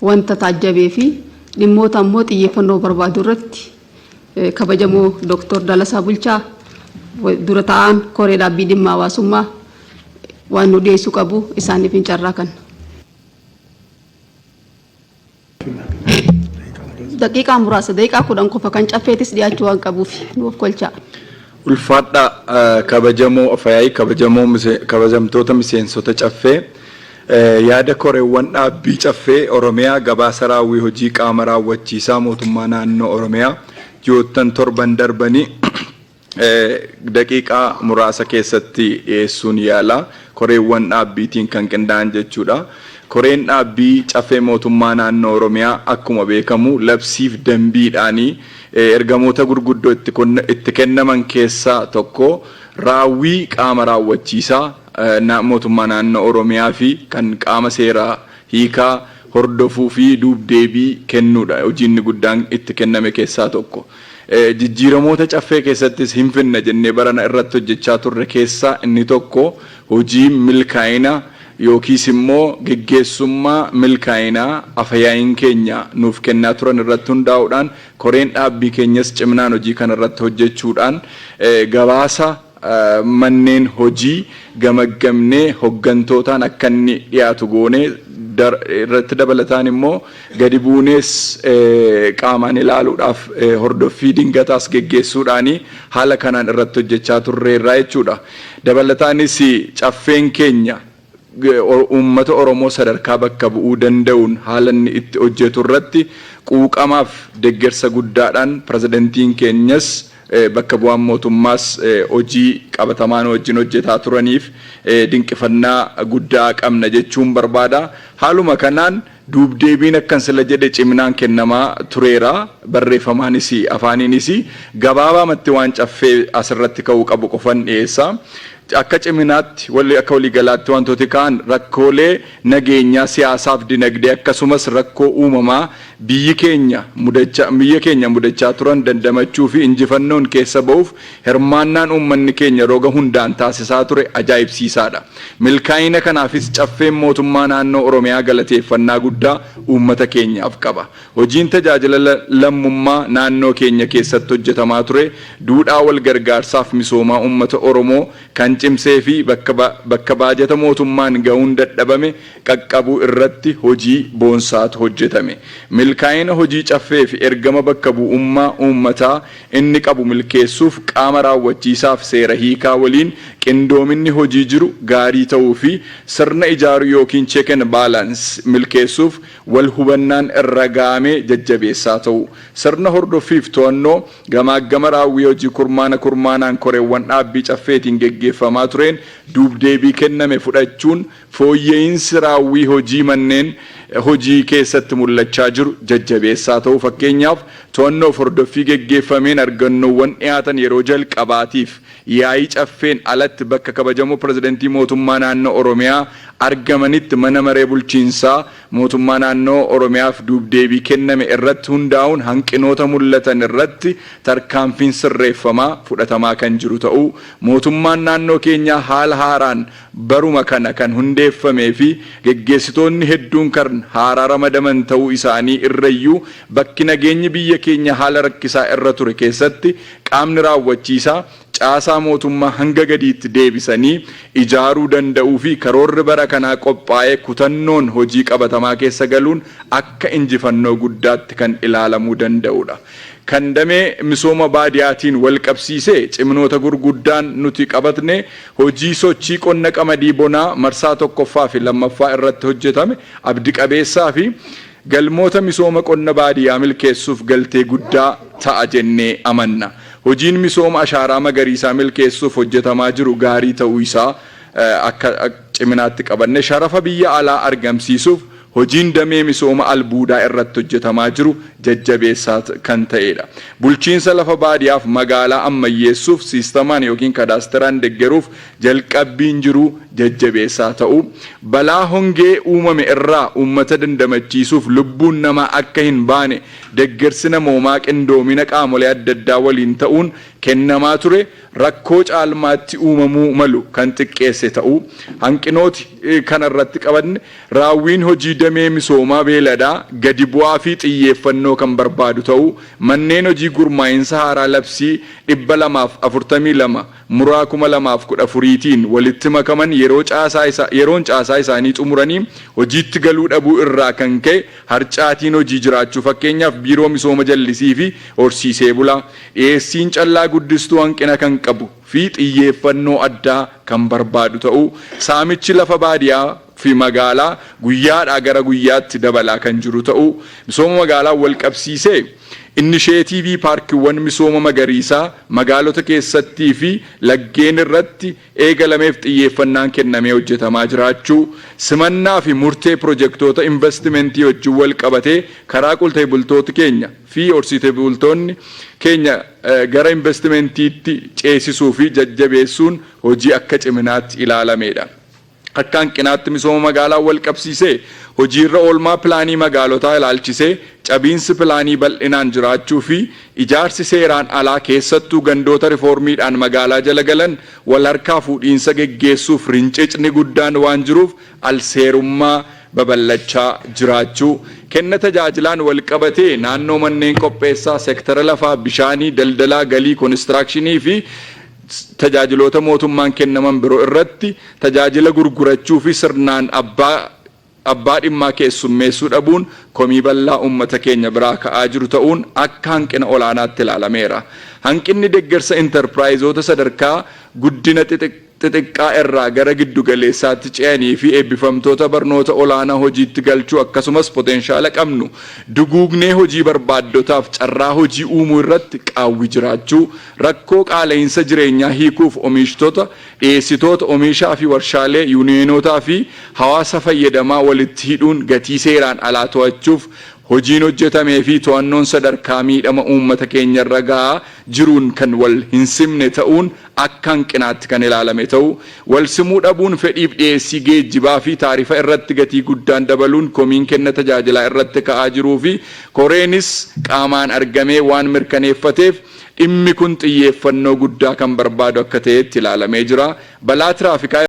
wanta taajjabee fi dhimmoota ammoo xiyyeeffannoo barbaadu irratti kabajamoo Dr. Dalasaa Bulchaa dura ta'an koree dhaabbii dhimma hawaasummaa waan nu dhiyeessuu qabu isaaniif hin carraa kan. Daqiiqaa muraasa daqiiqaa 10 qofa kan caffeetis dhiyaachuu waan qabuuf nuuf kolchaa. Ulfaadha kabajamoo Afyaayii kabajamtoota miseensota caffee yaada koreewwan dhaabbii caffee Oromiyaa gabaasa raawwii hojii qaama raawwachiisaa mootummaa naannoo Oromiyaa ji'oottan 7 darbanii daqiiqaa muraasa keessatti dhiyeessuun yaala koreewwan dhaabbiitiin kan qindaa'an jechuudha. Koreen dhaabbii caffee mootummaa naannoo Oromiyaa akkuma beekamu labsiif dambiidhaanii ergamoota gurguddoo itti kennaman keessaa tokko raawwii qaama raawwachiisaa mootummaa naannoo Oromiyaa fi kan qaama seeraa hiikaa hordofuu fi duubdeebii kennuudha. Hojiin guddaan itti kenname keessaa tokko. Jijjiiramoota caffee keessattis hin finna jennee barana irratti hojjechaa turre keessaa inni tokko hojii milkaa'ina yookiis immoo geggeessummaa milkaa'inaa Afyaayiin keenya nuuf kennaa turan irratti hundaa'uudhaan koreen dhaabbii keenyas ciminaan hojii kana irratti hojjechuudhaan gabaasa manneen hojii gamaggamnee hoggantootaan akka inni dhiyaatu goonee irratti dabalataan immoo gadi buunees qaamaan ilaaluudhaaf hordoffii dingataas geggeessuudhaanii haala kanaan irratti hojjechaa turreerraa jechuudha. Dabalataanis caffeen keenya uummata Oromoo sadarkaa bakka bu'uu danda'uun haala inni itti hojjetu irratti quuqamaaf deeggarsa guddaadhaan pirezidantiin keenyas bakka bu'aan mootummaas hojii qabatamaan wajjin hojjetaa turaniif dinqifannaa guddaa qabna jechuun barbaada. Haaluma kanaan duubdeebiin akkan sila jedhe ciminaan kennamaa tureera barreeffamaanis afaaniinis gabaabaamatti waan caffee asirratti ka'uu qabu qofan dhiyeessa. akka ciminaatti akka waliigalaatti wantooti kaan rakkoolee nageenyaa siyaasaaf dinagdee akkasumas rakkoo uumamaa biyya keenya mudachaa turan dandamachuu fi injifannoon keessa ba'uuf hirmaannaan uummanni keenya roga hundaan taasisaa ture ajaa'ibsiisaadha. Milkaa'ina kanaafis caffeen mootummaa naannoo Oromiyaa galateeffannaa guddaa uummata keenyaaf qaba. Hojiin tajaajila lammummaa naannoo keenya keessatti hojjetamaa ture duudhaa wal gargaarsaaf misoomaa uummata Oromoo kan cimsee fi bakka baajata mootummaan ga'uun dadhabame qaqqabuu irratti hojii boonsaatu hojjetame. Milkaa'ina hojii caffee fi ergama bakka bu'ummaa uummataa inni qabu milkeessuuf qaama raawwachiisaaf seera hiikaa waliin qindoominni hojii jiru gaarii ta'uu fi sirna ijaaruu yookiin check and balance milkeessuuf wal hubannaan irra gaamee jajjabeessaa ta'u. Sirna hordoffiif to'annoo gamaagama raawwii hojii kurmaanaan koreewwan dhaabbii caffeetiin geggeeffamaa tureen duubdeebii kenname fudhachuun fooyya'insi raawwii hojii manneen hojii keessatti mul'achaa jiru jajjabeessaa ta'u. Fakkeenyaaf to'annoof hordoffii geggeeffameen argannoowwan dhiyaatan yeroo jalqabaatiif yaa'ii caffeen alatti bakka kabajamoo pirezidantii mootummaa naannoo Oromiyaa argamanitti mana maree bulchiinsaa mootummaa naannoo Oromiyaaf duubdeebii kenname irratti hundaa'uun hanqinoota mul'atan irratti tarkaanfiin sirreeffamaa fudhatamaa kan jiru ta'u. Mootummaan naannoo keenyaa haala haaraan baruma kana kan hundeeffamee fi geggeessitoonni hedduun kan haaraa ramadaman ta'uu isaanii irrayyuu bakki nageenyi biyya keenya haala rakkisaa irra ture keessatti qaamni raawwachiisaa caasaa mootummaa hanga gadiitti deebisanii ijaaruu danda'uu fi karoorri bara kanaa qophaa'ee kutannoon hojii qabatamaa keessa galuun akka injifannoo guddaatti kan ilaalamuu danda'udha. Kan damee misooma baadiyaatiin wal qabsiisee cimnoota gurguddaan nuti qabatne hojii sochii qonna qamadii bonaa marsaa tokkoffaa fi lammaffaa irratti hojjetame abdi qabeessaa fi galmoota misooma qonna baadiyaa milkeessuuf galtee guddaa ta'a jennee amanna. Hojiin misooma ashaaraa magariisaa milkeessuuf hojjetamaa jiru gaarii ta'uu isaa akka ciminaatti qabanne sharafa biyya alaa argamsiisuuf hojiin damee misooma albuudaa irratti hojjetamaa jiru jajjabeessaa kan ta'edha. Bulchiinsa lafa baadiyaaf magaalaa ammayyeessuuf siistamaan yookiin kadaasteraan deeggaruuf jalqabbiin jiru jajjabeessaa ta'u. Balaa hongee uumame irraa uummata dandamachiisuuf lubbuun namaa akka hin baane deeggarsi namoomaa qindoomina qaamolee adda addaa waliin ta'uun kennamaa ture rakkoo caalmaatti uumamuu malu kan xiqqeesse ta'u. Hanqinooti kanarratti qabanne raawwiin hojii damee misoomaa beeladaa gadi bu'aa fi xiyyeeffannoo kan barbaadu ta'u. Manneen hojii gurmaa'insa haaraa labsii 242 muraa 2014tiin walitti makaman yeroon caasaa isaanii xumuranii hojiitti galuu dhabuu irraa kan ka'e harcaatiin hojii jiraachuu. Fakkeenyaaf biiroo misooma jallisii fi horsiisee bulaa dhiyeessiin callaa guddistuu hanqina kan qabu fi xiyyeeffannoo addaa kan barbaadu ta'u. Saamichi lafa baadiyaa fi magaalaa guyyaadhaa gara guyyaatti dabalaa kan jiru ta'u. Misooma magaalaa wal qabsiisee innisheetiivii paarkiiwwan misooma magariisaa magaalota keessattii fi laggeen irratti eegalameef xiyyeeffannaan kennamee hojjetamaa jiraachuu. Simannaa fi murtee pirojektoota investimentii wajjin wal qabatee karaa qoltee bultoota keenya fi horsiisee bultoonni keenya gara investimentiitti ceesisuu fi jajjabeessuun hojii akka ciminaatti ilaalamedha. Akka hanqinaatti misooma magaalaa wal qabsiisee hojiirra oolmaa pilaanii magaalotaa ilaalchisee cabiinsi pilaanii bal'inaan jiraachuu fi ijaarsi seeraan alaa keessattuu gandoota rifoormiidhaan magaalaa jala galan wal harkaa fuudhiinsa geggeessuuf rincicni guddaan waan jiruuf alseerummaa babal'achaa jiraachuu. Kenna tajaajilaan wal qabatee naannoo manneen qopheessaa seektara lafaa bishaanii daldalaa galii koonistirakshinii fi tajaajiloota mootummaan kennaman biroo irratti tajaajila gurgurachuu fi sirnaan abbaa dhimmaa keessummeessuu dhabuun komii bal'aa uummata keenya biraa ka'aa jiru ta'uun akka hanqina olaanaatti ilaalameera. Hanqinni deeggarsa intarpiraayizoota sadarkaa guddina xixiqqaa irraa gara giddu galeessaatti ce'anii fi eebbifamtoota barnoota olaanaa hojiitti galchuu akkasumas potenshaala qabnu duguugnee hojii barbaaddotaaf carraa hojii uumuu irratti qaawwi jiraachuu. Rakkoo qaala'insa jireenyaa hiikuuf oomishtoota dhiyeessitoota oomishaa fi warshaalee yuuniyonotaa fi hawaasa fayyadamaa walitti hidhuun gatii seeraan alaa to'achuuf hojiin hojjetamee fi to'annoon sadarkaa miidhama uummata keenya irra gahaa jiruun kan wal hin simne ta'uun akka hanqinaatti kan ilaalame ta'u wal simuu dhabuun fedhiif dhiyeessii geejjibaa fi taarifa irratti gatii guddaan dabaluun komiin kenna tajaajilaa irratti ka'aa jiruu fi koreenis qaamaan argamee waan mirkaneeffateef dhimmi kun xiyyeeffannoo guddaa kan barbaadu akka ta'etti ilaalamee jira. Balaa tiraafikaa